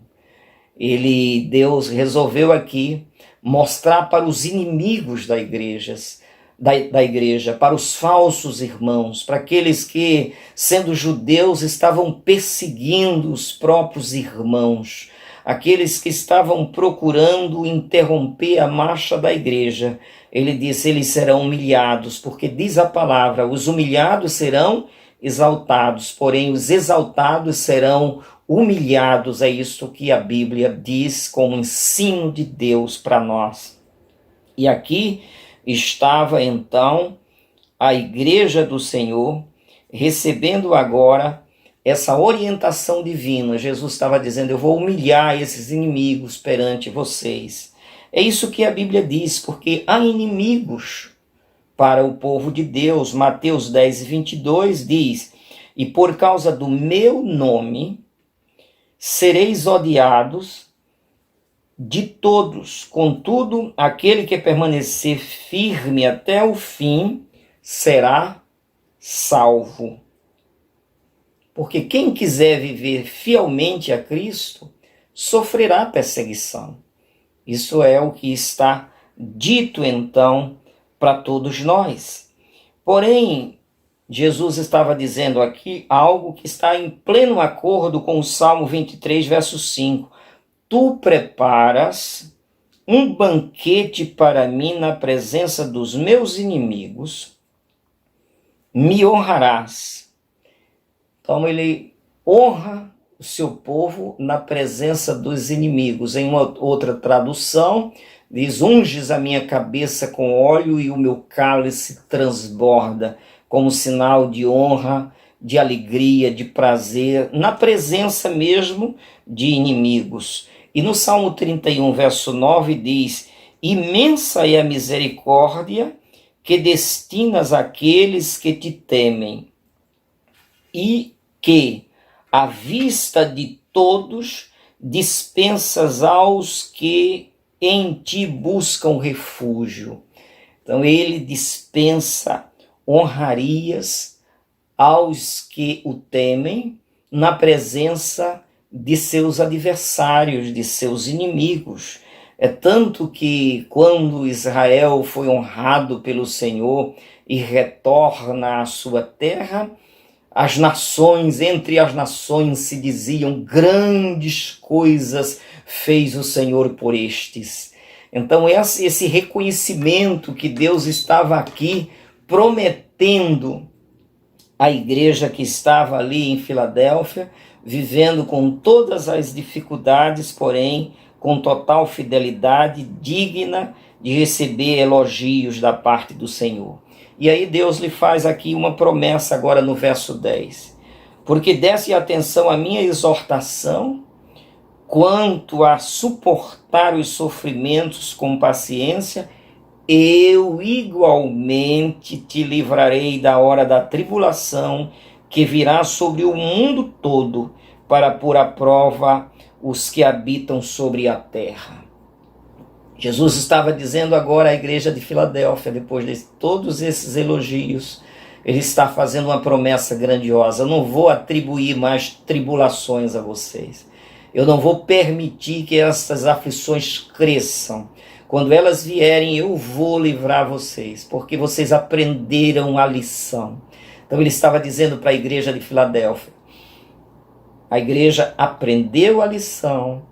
Deus resolveu aqui mostrar para os inimigos da igreja, para os falsos irmãos, para aqueles que, sendo judeus, estavam perseguindo os próprios irmãos, aqueles que estavam procurando interromper a marcha da igreja. Ele disse: eles serão humilhados, porque diz a palavra, os humilhados serão exaltados, porém os exaltados serão humilhados. É isso que a Bíblia diz como ensino de Deus para nós. E aqui estava então a igreja do Senhor recebendo agora essa orientação divina. Jesus estava dizendo: eu vou humilhar esses inimigos perante vocês. É isso que a Bíblia diz, porque há inimigos para o povo de Deus. Mateus 10:22 diz: e por causa do meu nome sereis odiados de todos, contudo, aquele que permanecer firme até o fim será salvo. Porque quem quiser viver fielmente a Cristo sofrerá perseguição. Isso é o que está dito então para todos nós. Porém, Jesus estava dizendo aqui algo que está em pleno acordo com o Salmo 23, verso 5. Tu preparas um banquete para mim na presença dos meus inimigos, me honrarás. Então ele honra o seu povo na presença dos inimigos. Em uma outra tradução, diz: unges a minha cabeça com óleo e o meu cálice transborda, como sinal de honra, de alegria, de prazer, na presença mesmo de inimigos. E no Salmo 31, verso 9, diz: imensa é a misericórdia que destinas àqueles que te temem, e que, à vista de todos, dispensas aos que em ti buscam refúgio. Então ele dispensa honrarias aos que o temem na presença de seus adversários, de seus inimigos. É tanto que quando Israel foi honrado pelo Senhor e retorna à sua terra, as nações, entre as nações se diziam: grandes coisas fez o Senhor por estes. Então esse reconhecimento que Deus estava aqui prometendo à igreja que estava ali em Filadélfia, vivendo com todas as dificuldades, porém com total fidelidade, digna de receber elogios da parte do Senhor. E aí Deus lhe faz aqui uma promessa agora no verso 10. Porque desse atenção à minha exortação, quanto a suportar os sofrimentos com paciência, eu igualmente te livrarei da hora da tribulação que virá sobre o mundo todo para pôr à prova os que habitam sobre a terra. Jesus estava dizendo agora à igreja de Filadélfia, depois de todos esses elogios, ele está fazendo uma promessa grandiosa: eu não vou atribuir mais tribulações a vocês. Eu não vou permitir que essas aflições cresçam. Quando elas vierem, eu vou livrar vocês, porque vocês aprenderam a lição. Então ele estava dizendo para a igreja de Filadélfia: a igreja aprendeu a lição,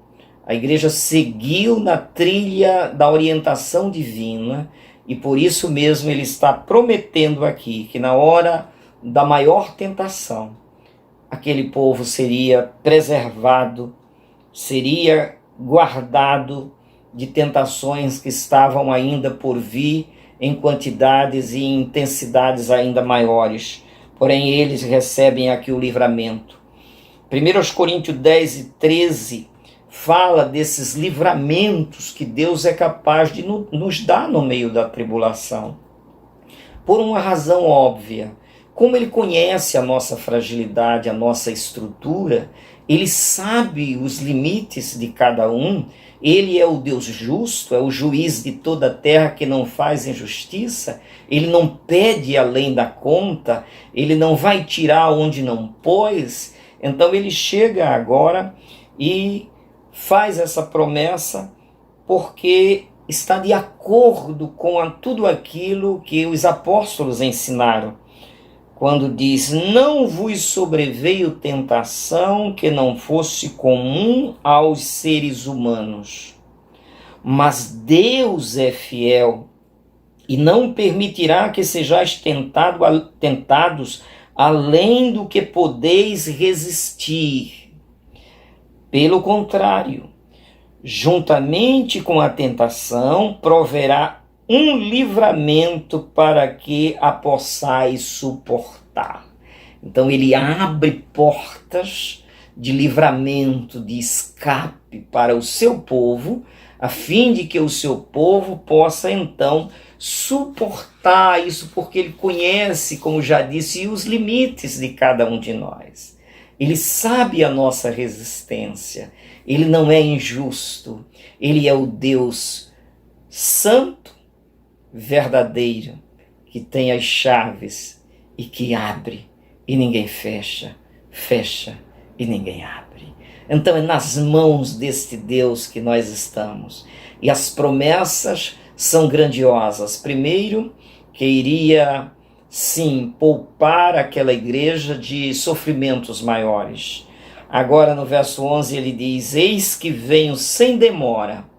a igreja seguiu na trilha da orientação divina, e por isso mesmo ele está prometendo aqui que na hora da maior tentação, aquele povo seria preservado, seria guardado de tentações que estavam ainda por vir em quantidades e intensidades ainda maiores. Porém, eles recebem aqui o livramento. 1 Coríntios 10 e 13 fala desses livramentos que Deus é capaz de nos dar no meio da tribulação. Por uma razão óbvia. Como Ele conhece a nossa fragilidade, a nossa estrutura, Ele sabe os limites de cada um. Ele é o Deus justo, é o juiz de toda a terra que não faz injustiça. Ele não pede além da conta, Ele não vai tirar onde não pôs. Então Ele chega agora e faz essa promessa porque está de acordo com tudo aquilo que os apóstolos ensinaram. Quando diz, não vos sobreveio tentação que não fosse comum aos seres humanos. Mas Deus é fiel e não permitirá que sejais tentados além do que podeis resistir. Pelo contrário, juntamente com a tentação, proverá um livramento para que a possais suportar. Então ele abre portas de livramento, de escape para o seu povo, a fim de que o seu povo possa então suportar isso, porque ele conhece, como já disse, os limites de cada um de nós. Ele sabe a nossa resistência, ele não é injusto, ele é o Deus santo, verdadeiro, que tem as chaves e que abre e ninguém fecha, fecha e ninguém abre. Então é nas mãos deste Deus que nós estamos. E as promessas são grandiosas. Primeiro, que iria, sim, poupar aquela igreja de sofrimentos maiores. Agora no verso 11 ele diz, eis que venho sem demora.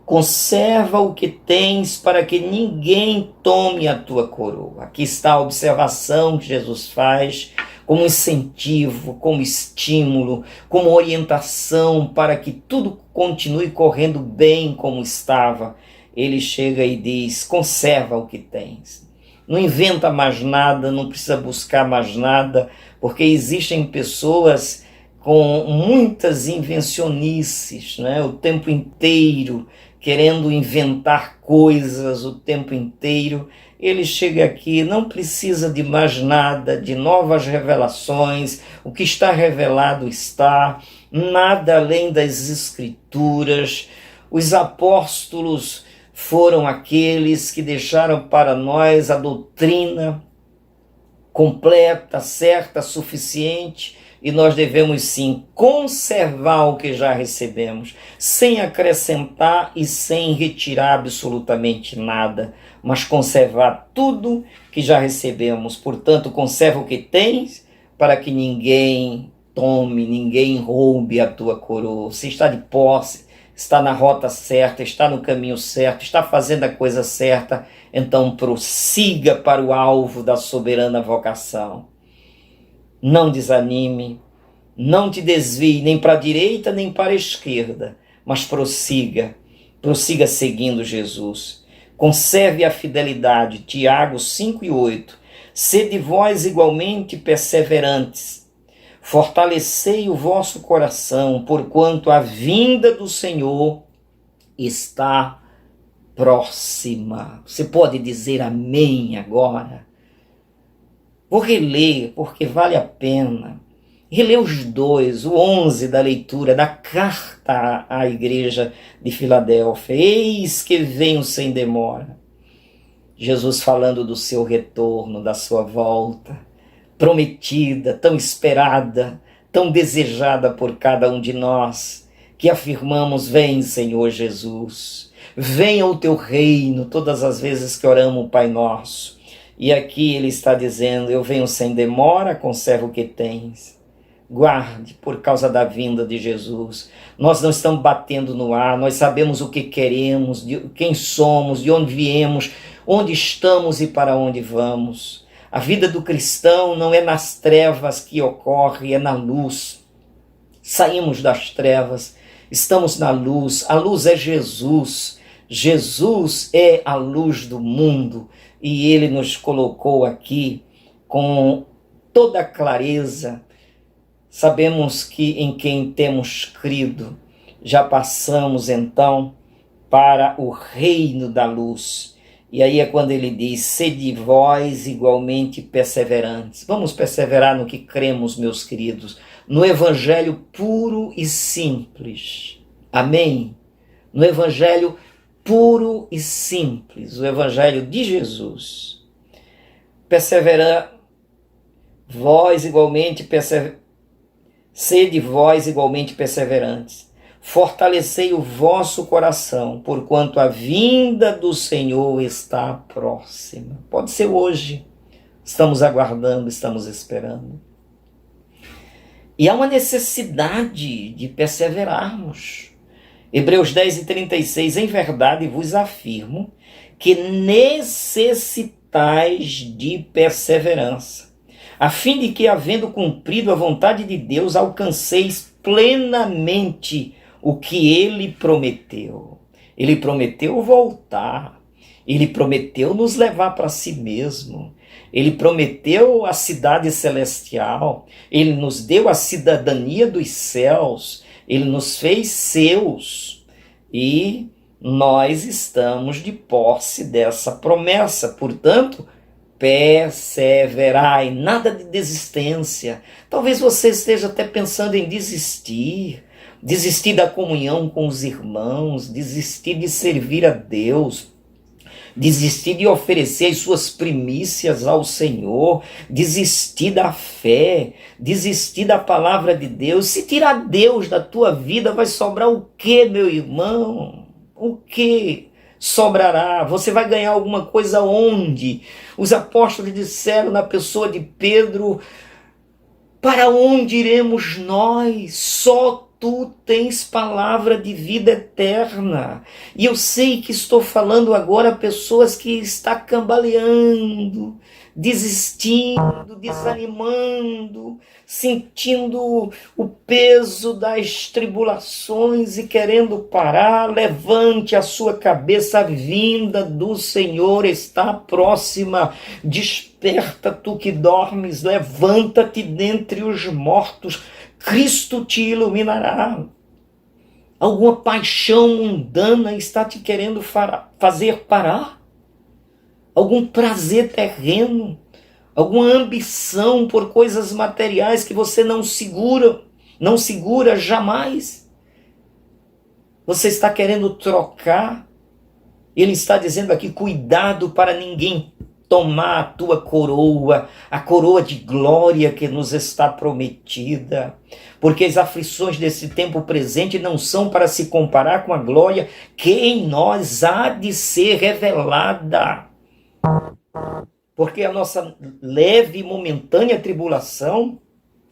Conserva o que tens para que ninguém tome a tua coroa. Aqui está a observação que Jesus faz como incentivo, como estímulo, como orientação para que tudo continue correndo bem como estava. Ele chega e diz, conserva o que tens. Não inventa mais nada, não precisa buscar mais nada, porque existem pessoas com muitas invencionices, né? O tempo inteiro, querendo inventar coisas o tempo inteiro. Ele chega aqui, não precisa de mais nada, de novas revelações, o que está revelado está, nada além das Escrituras. Os apóstolos foram aqueles que deixaram para nós a doutrina completa, certa, suficiente, e nós devemos sim conservar o que já recebemos, sem acrescentar e sem retirar absolutamente nada, mas conservar tudo que já recebemos. Portanto, conserva o que tens para que ninguém tome, ninguém roube a tua coroa. Você está de posse, está na rota certa, está no caminho certo, está fazendo a coisa certa, então prossiga para o alvo da soberana vocação. Não desanime, não te desvie nem para a direita nem para a esquerda, mas prossiga seguindo Jesus. Conserve a fidelidade, Tiago 5 e 8. Sede vós igualmente perseverantes, fortalecei o vosso coração, porquanto a vinda do Senhor está próxima. Você pode dizer amém agora? Vou reler, porque vale a pena. Reler os dois, o 11 da leitura da carta à igreja de Filadélfia. Eis que venho sem demora. Jesus falando do seu retorno, da sua volta, prometida, tão esperada, tão desejada por cada um de nós, que afirmamos, vem Senhor Jesus, venha o teu reino, todas as vezes que oramos o Pai Nosso. E aqui ele está dizendo, eu venho sem demora, conserva o que tens. Guarde por causa da vinda de Jesus. Nós não estamos batendo no ar, nós sabemos o que queremos, de quem somos, de onde viemos, onde estamos e para onde vamos. A vida do cristão não é nas trevas que ocorre, é na luz. Saímos das trevas Estamos na luz, a luz é Jesus. Jesus é a luz do mundo e Ele nos colocou aqui com toda a clareza. Sabemos que em quem temos crido, já passamos então para o reino da luz. E aí é quando ele diz, sede vós igualmente perseverantes. Vamos perseverar no que cremos, meus queridos, no evangelho puro e simples. Amém? No evangelho puro e simples, o evangelho de Jesus. Perseverar, vós igualmente sede vós igualmente perseverantes. Fortalecei o vosso coração, porquanto a vinda do Senhor está próxima. Pode ser hoje. Estamos aguardando, estamos esperando. E há uma necessidade de perseverarmos. Hebreus 10:36, em verdade vos afirmo que necessitais de perseverança, a fim de que, havendo cumprido a vontade de Deus, alcanceis plenamente o que Ele prometeu. Ele prometeu voltar, Ele prometeu nos levar para si mesmo, Ele prometeu a cidade celestial, Ele nos deu a cidadania dos céus, Ele nos fez seus e nós estamos de posse dessa promessa. Portanto, perseverai, nada de desistência. Talvez você esteja até pensando em desistir da comunhão com os irmãos, desistir de servir a Deus, desistir de oferecer as suas primícias ao Senhor, desistir da fé, desistir da palavra de Deus. Se tirar Deus da tua vida, vai sobrar o quê, meu irmão? O quê sobrará? Você vai ganhar alguma coisa onde? Os apóstolos disseram na pessoa de Pedro, para onde iremos nós? Só tu tens palavra de vida eterna. E eu sei que estou falando agora a pessoas que estão cambaleando, desistindo, desanimando, sentindo o peso das tribulações e querendo parar. Levante a sua cabeça, a vinda do Senhor está próxima. Desperta, tu que dormes, levanta-te dentre os mortos, Cristo te iluminará. Alguma paixão mundana está te querendo fazer parar? Algum prazer terreno? Alguma ambição por coisas materiais que você não segura jamais? Você está querendo trocar? Ele está dizendo aqui, cuidado para ninguém tomar a tua coroa, a coroa de glória que nos está prometida, porque as aflições desse tempo presente não são para se comparar com a glória que em nós há de ser revelada. Porque a nossa leve e momentânea tribulação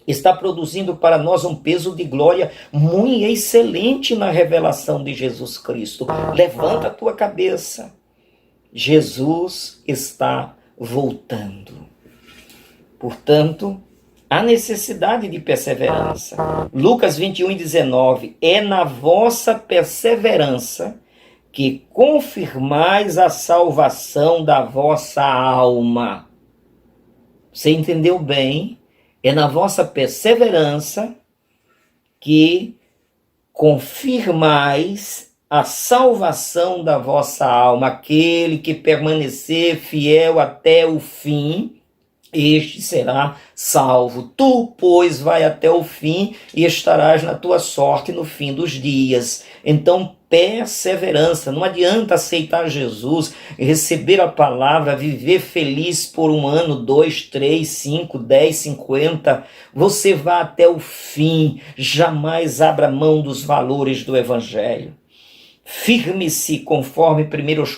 está produzindo para nós um peso de glória muito excelente na revelação de Jesus Cristo. Levanta a tua cabeça. Jesus está voltando. Portanto, há necessidade de perseverança. Lucas 21:19, é na vossa perseverança que confirmais a salvação da vossa alma. Você entendeu bem? É na vossa perseverança que confirmais a salvação da vossa alma. Aquele que permanecer fiel até o fim, este será salvo. Tu, pois, vai até o fim e estarás na tua sorte no fim dos dias. Então, perseverança. Não adianta aceitar Jesus, receber a palavra, viver feliz por 1 ano, 2, 3, 5, 10, 50. Você vá até o fim. Jamais abra mão dos valores do Evangelho. Firme-se conforme 1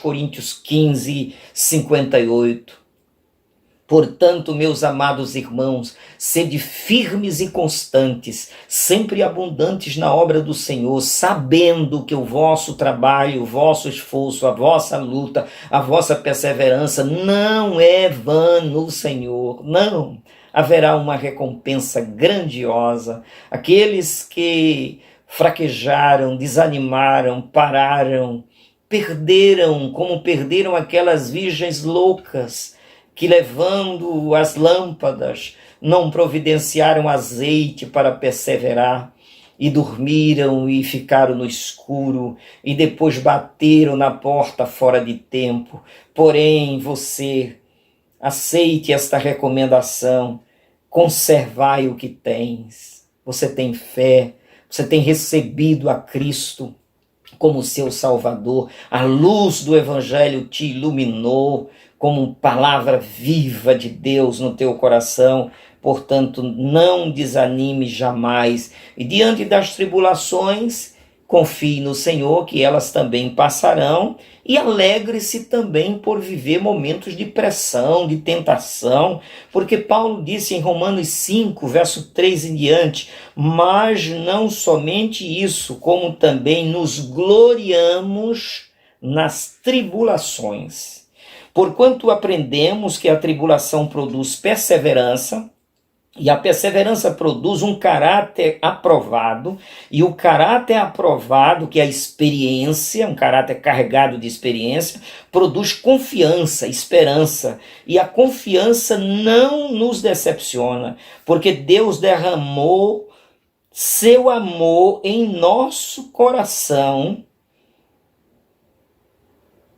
Coríntios 15, 58. Portanto, meus amados irmãos, sede firmes e constantes, sempre abundantes na obra do Senhor, sabendo que o vosso trabalho, o vosso esforço, a vossa luta, a vossa perseverança não é vã no Senhor. Não, haverá uma recompensa grandiosa. Aqueles que fraquejaram, desanimaram, pararam, perderam, como perderam aquelas virgens loucas que, levando as lâmpadas, não providenciaram azeite para perseverar, e dormiram e ficaram no escuro, e depois bateram na porta fora de tempo. Porém, você aceite esta recomendação: conservai o que tens. Você tem fé, você tem recebido a Cristo como seu Salvador, a luz do Evangelho te iluminou como palavra viva de Deus no teu coração. Portanto, não desanime jamais, e diante das tribulações, confie no Senhor, que elas também passarão, e alegre-se também por viver momentos de pressão, de tentação, porque Paulo disse em Romanos 5, verso 3 em diante: mas não somente isso, como também nos gloriamos nas tribulações. Porquanto aprendemos que a tribulação produz perseverança, e a perseverança produz um caráter aprovado, e o caráter aprovado, que é a experiência, um caráter carregado de experiência, produz confiança, esperança, e a confiança não nos decepciona, porque Deus derramou seu amor em nosso coração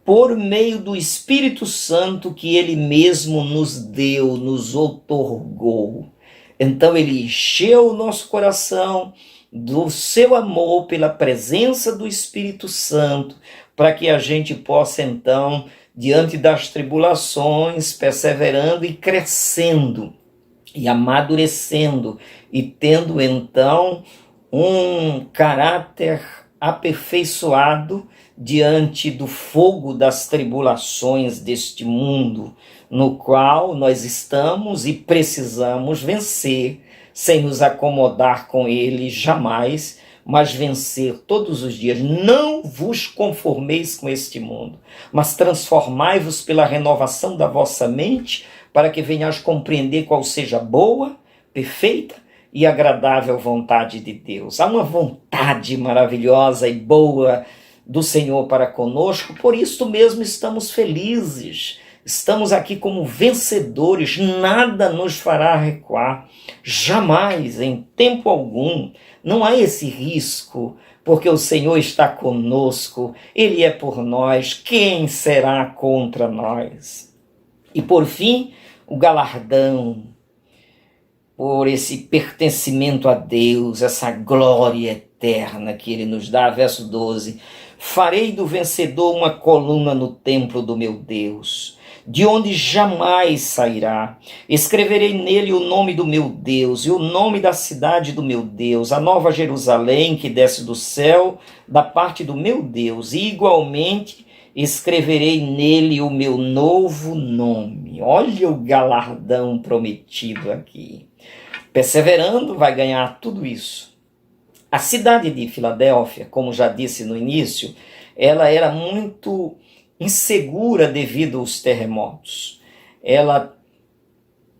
por meio do Espírito Santo que Ele mesmo nos deu, nos outorgou. Então Ele encheu o nosso coração do seu amor pela presença do Espírito Santo, para que a gente possa então, diante das tribulações, perseverando e crescendo, e amadurecendo, e tendo então um caráter aperfeiçoado diante do fogo das tribulações deste mundo, no qual nós estamos e precisamos vencer, sem nos acomodar com ele jamais, mas vencer todos os dias. Não vos conformeis com este mundo, mas transformai-vos pela renovação da vossa mente, para que venhais compreender qual seja a boa, perfeita e agradável vontade de Deus. Há uma vontade maravilhosa e boa do Senhor para conosco, por isso mesmo estamos felizes. Estamos aqui como vencedores, nada nos fará recuar, jamais, em tempo algum. Não há esse risco, porque o Senhor está conosco, Ele é por nós, quem será contra nós? E por fim, o galardão, por esse pertencimento a Deus, essa glória eterna que Ele nos dá, verso 12, farei do vencedor uma coluna no templo do meu Deus, de onde jamais sairá. Escreverei nele o nome do meu Deus e o nome da cidade do meu Deus, a nova Jerusalém que desce do céu da parte do meu Deus, e igualmente escreverei nele o meu novo nome. Olha o galardão prometido aqui. Perseverando, vai ganhar tudo isso. A cidade de Filadélfia, como já disse no início, ela era muito insegura devido aos terremotos. Ela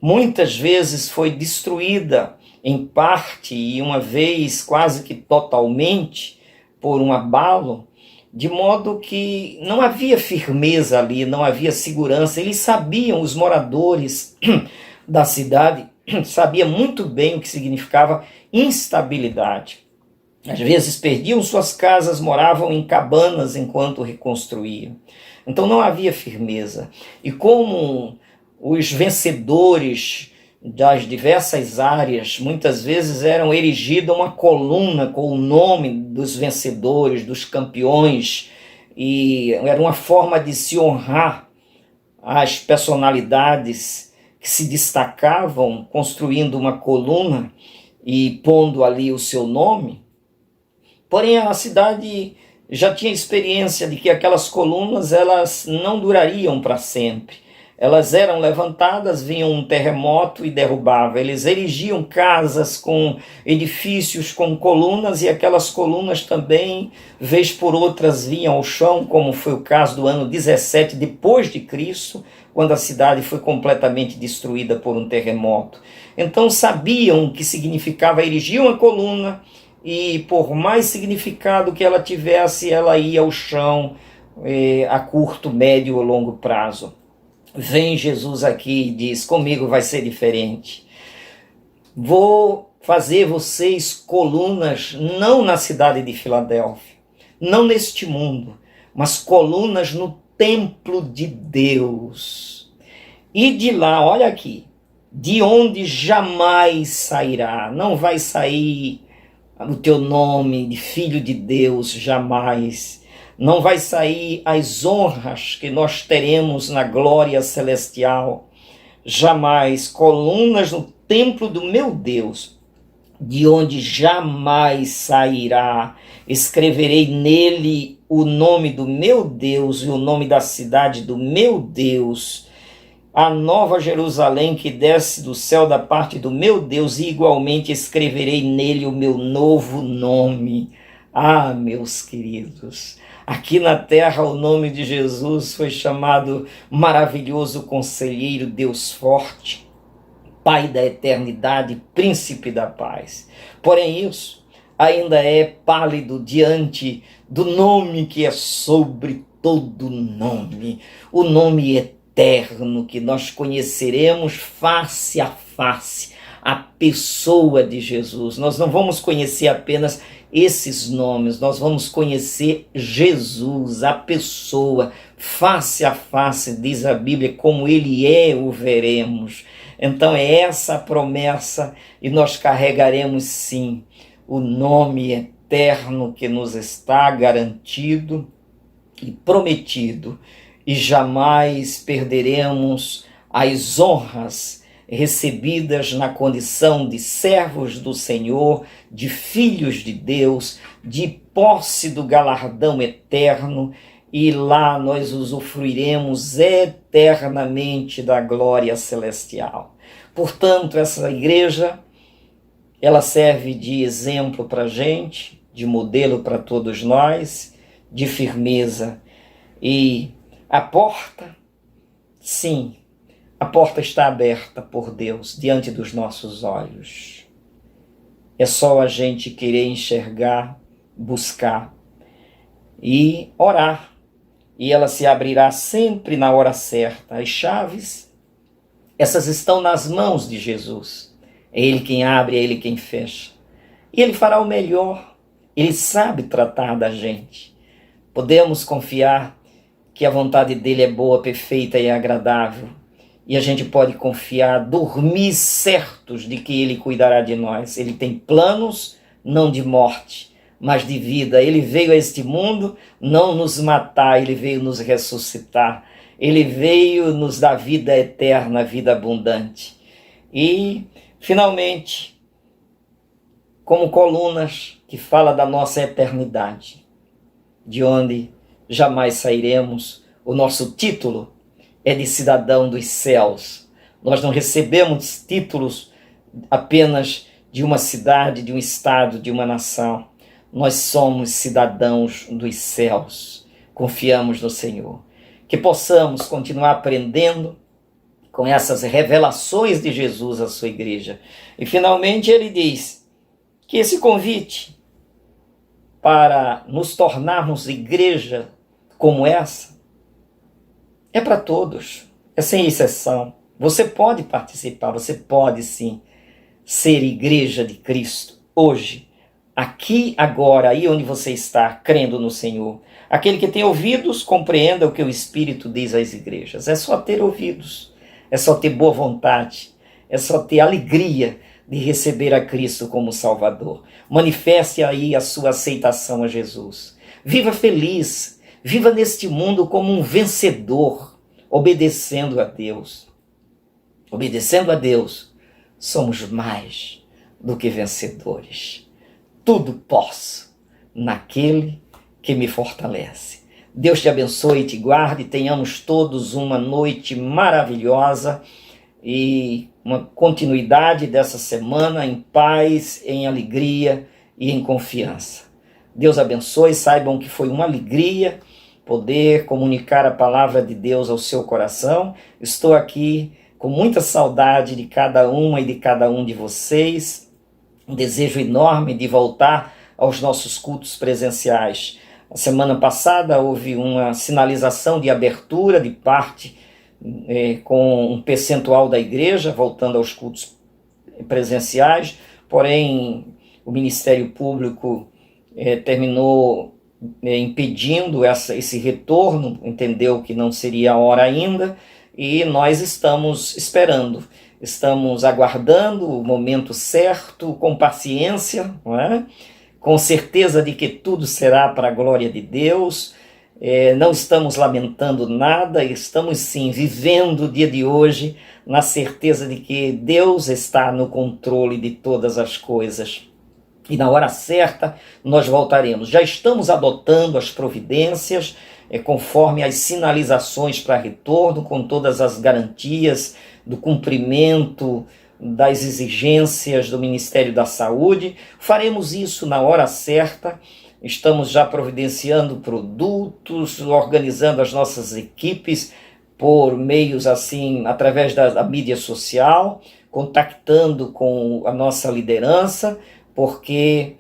muitas vezes foi destruída em parte e uma vez quase que totalmente por um abalo, de modo que não havia firmeza ali, não havia segurança. Eles sabiam, os moradores da cidade sabiam muito bem o que significava instabilidade. Às vezes perdiam suas casas, moravam em cabanas enquanto reconstruíam. Então não havia firmeza. E como os vencedores das diversas áreas, muitas vezes eram erigida uma coluna com o nome dos vencedores, dos campeões, e era uma forma de se honrar as personalidades que se destacavam, construindo uma coluna e pondo ali o seu nome. Porém, a cidade já tinha experiência de que aquelas colunas elas não durariam para sempre. Elas eram levantadas, vinha um terremoto e derrubava. Eles erigiam casas com edifícios com colunas, e aquelas colunas também, vez por outras, vinham ao chão, como foi o caso do ano 17 depois de Cristo, quando a cidade foi completamente destruída por um terremoto. Então sabiam o que significava erigir uma coluna e por mais significado que ela tivesse, ela ia ao chão a curto, médio ou longo prazo. Vem Jesus aqui e diz: comigo vai ser diferente. Vou fazer vocês colunas, não na cidade de Filadélfia, não neste mundo, mas colunas no templo de Deus. E de lá, olha aqui, de onde jamais sairá, não vai sair o teu nome de filho de Deus, jamais. Não vai sair as honras que nós teremos na glória celestial, jamais. Colunas no templo do meu Deus, de onde jamais sairá. Escreverei nele o nome do meu Deus e o nome da cidade do meu Deus, a nova Jerusalém que desce do céu da parte do meu Deus, e igualmente escreverei nele o meu novo nome. Ah, meus queridos, aqui na terra o nome de Jesus foi chamado Maravilhoso Conselheiro, Deus Forte, Pai da Eternidade, Príncipe da Paz. Porém isso ainda é pálido diante do nome que é sobre todo nome, o nome eterno que nós conheceremos face a face, a pessoa de Jesus. Nós não vamos conhecer apenas esses nomes, nós vamos conhecer Jesus, a pessoa, face a face, diz a Bíblia, como ele é, o veremos. Então é essa a promessa, e nós carregaremos sim o nome eterno que nos está garantido e prometido, e jamais perderemos as honras recebidas na condição de servos do Senhor, de filhos de Deus, de posse do galardão eterno, e lá nós usufruiremos eternamente da glória celestial. Portanto, essa igreja, ela serve de exemplo para a gente, de modelo para todos nós, de firmeza. E a porta, sim, a porta está aberta por Deus diante dos nossos olhos. É só a gente querer enxergar, buscar e orar. E ela se abrirá sempre na hora certa. As chaves, essas estão nas mãos de Jesus. É Ele quem abre, é Ele quem fecha. E Ele fará o melhor. Ele sabe tratar da gente. Podemos confiar que a vontade dEle é boa, perfeita e agradável. E a gente pode confiar, dormir certos de que Ele cuidará de nós. Ele tem planos, não de morte, mas de vida. Ele veio a este mundo não nos matar, Ele veio nos ressuscitar. Ele veio nos dar vida eterna, vida abundante. E, finalmente, como colunas que fala da nossa eternidade, de onde jamais sairemos, o nosso título é de cidadão dos céus. Nós não recebemos títulos apenas de uma cidade, de um estado, de uma nação. Nós somos cidadãos dos céus. Confiamos no Senhor. Que possamos continuar aprendendo com essas revelações de Jesus à sua igreja. E finalmente ele diz que esse convite para nos tornarmos igreja como essa é para todos, é sem exceção. Você pode participar, você pode sim ser igreja de Cristo hoje, aqui, agora, aí onde você está, crendo no Senhor. Aquele que tem ouvidos, compreenda o que o Espírito diz às igrejas. É só ter ouvidos, é só ter boa vontade, é só ter alegria de receber a Cristo como Salvador. Manifeste aí a sua aceitação a Jesus. Viva feliz, viva neste mundo como um vencedor, obedecendo a Deus. Obedecendo a Deus, somos mais do que vencedores. Tudo posso naquele que me fortalece. Deus te abençoe e te guarde. Tenhamos todos uma noite maravilhosa e uma continuidade dessa semana em paz, em alegria e em confiança. Deus abençoe. Saibam que foi uma alegria poder comunicar a palavra de Deus ao seu coração. Estou aqui com muita saudade de cada uma e de cada um de vocês. Um desejo enorme de voltar aos nossos cultos presenciais. A semana passada houve uma sinalização de abertura de parte com um percentual da igreja, voltando aos cultos presenciais, porém o Ministério Público terminou impedindo esse retorno, entendeu que não seria a hora ainda, e nós estamos esperando, estamos aguardando o momento certo, com paciência, não é? Com certeza de que tudo será para a glória de Deus. Não estamos lamentando nada, estamos sim vivendo o dia de hoje na certeza de que Deus está no controle de todas as coisas. E na hora certa nós voltaremos. Já estamos adotando as providências conforme as sinalizações para retorno, com todas as garantias do cumprimento das exigências do Ministério da Saúde. Faremos isso na hora certa. Estamos já providenciando produtos, organizando as nossas equipes por meios assim, através da mídia social, contactando com a nossa liderança, porque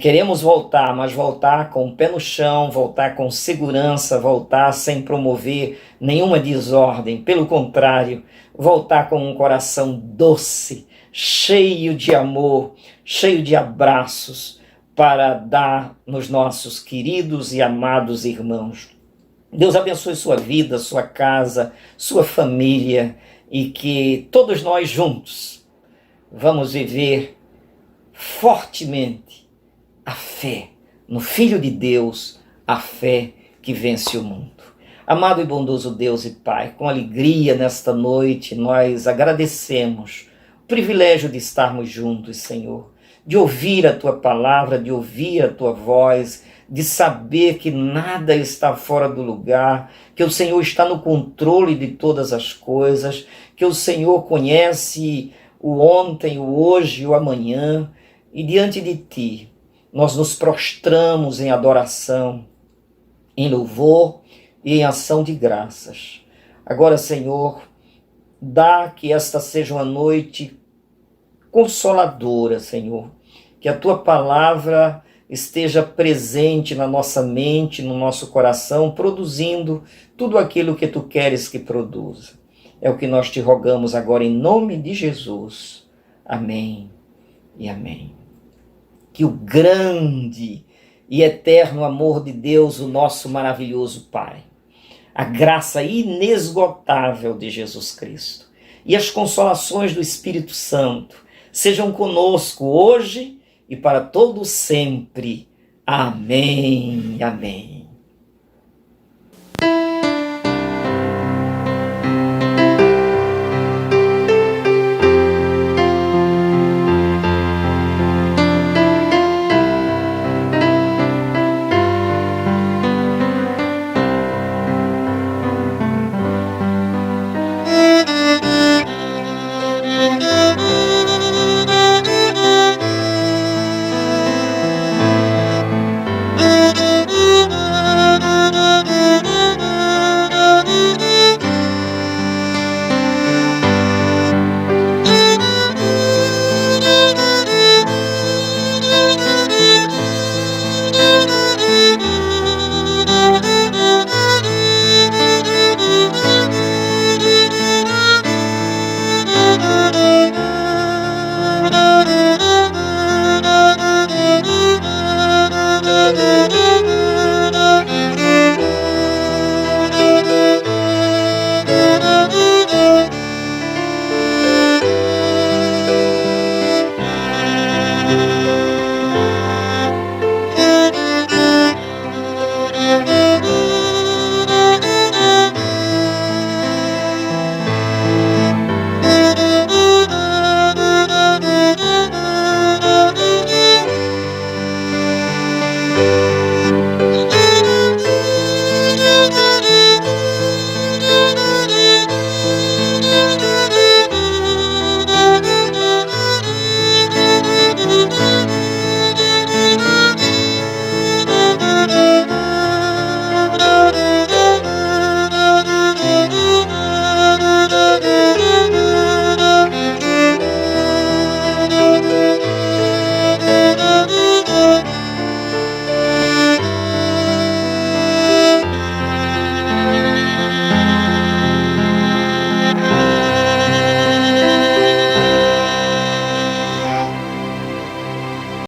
queremos voltar, mas voltar com o pé no chão, voltar com segurança, voltar sem promover nenhuma desordem. Pelo contrário, voltar com um coração doce, cheio de amor, cheio de abraços, para dar nos nossos queridos e amados irmãos. Deus abençoe sua vida, sua casa, sua família, e que todos nós juntos vamos viver fortemente a fé no Filho de Deus, a fé que vence o mundo. Amado e bondoso Deus e Pai, com alegria nesta noite nós agradecemos o privilégio de estarmos juntos, Senhor, de ouvir a Tua palavra, de ouvir a Tua voz, de saber que nada está fora do lugar, que o Senhor está no controle de todas as coisas, que o Senhor conhece o ontem, o hoje e o amanhã, e diante de Ti nós nos prostramos em adoração, em louvor e em ação de graças. Agora, Senhor, dá que esta seja uma noite consoladora, Senhor, que a Tua palavra esteja presente na nossa mente, no nosso coração, produzindo tudo aquilo que Tu queres que produza. É o que nós Te rogamos agora em nome de Jesus. Amém e amém. Que o grande e eterno amor de Deus, o nosso maravilhoso Pai, a graça inesgotável de Jesus Cristo e as consolações do Espírito Santo sejam conosco hoje e para todo sempre. Amém. Amém.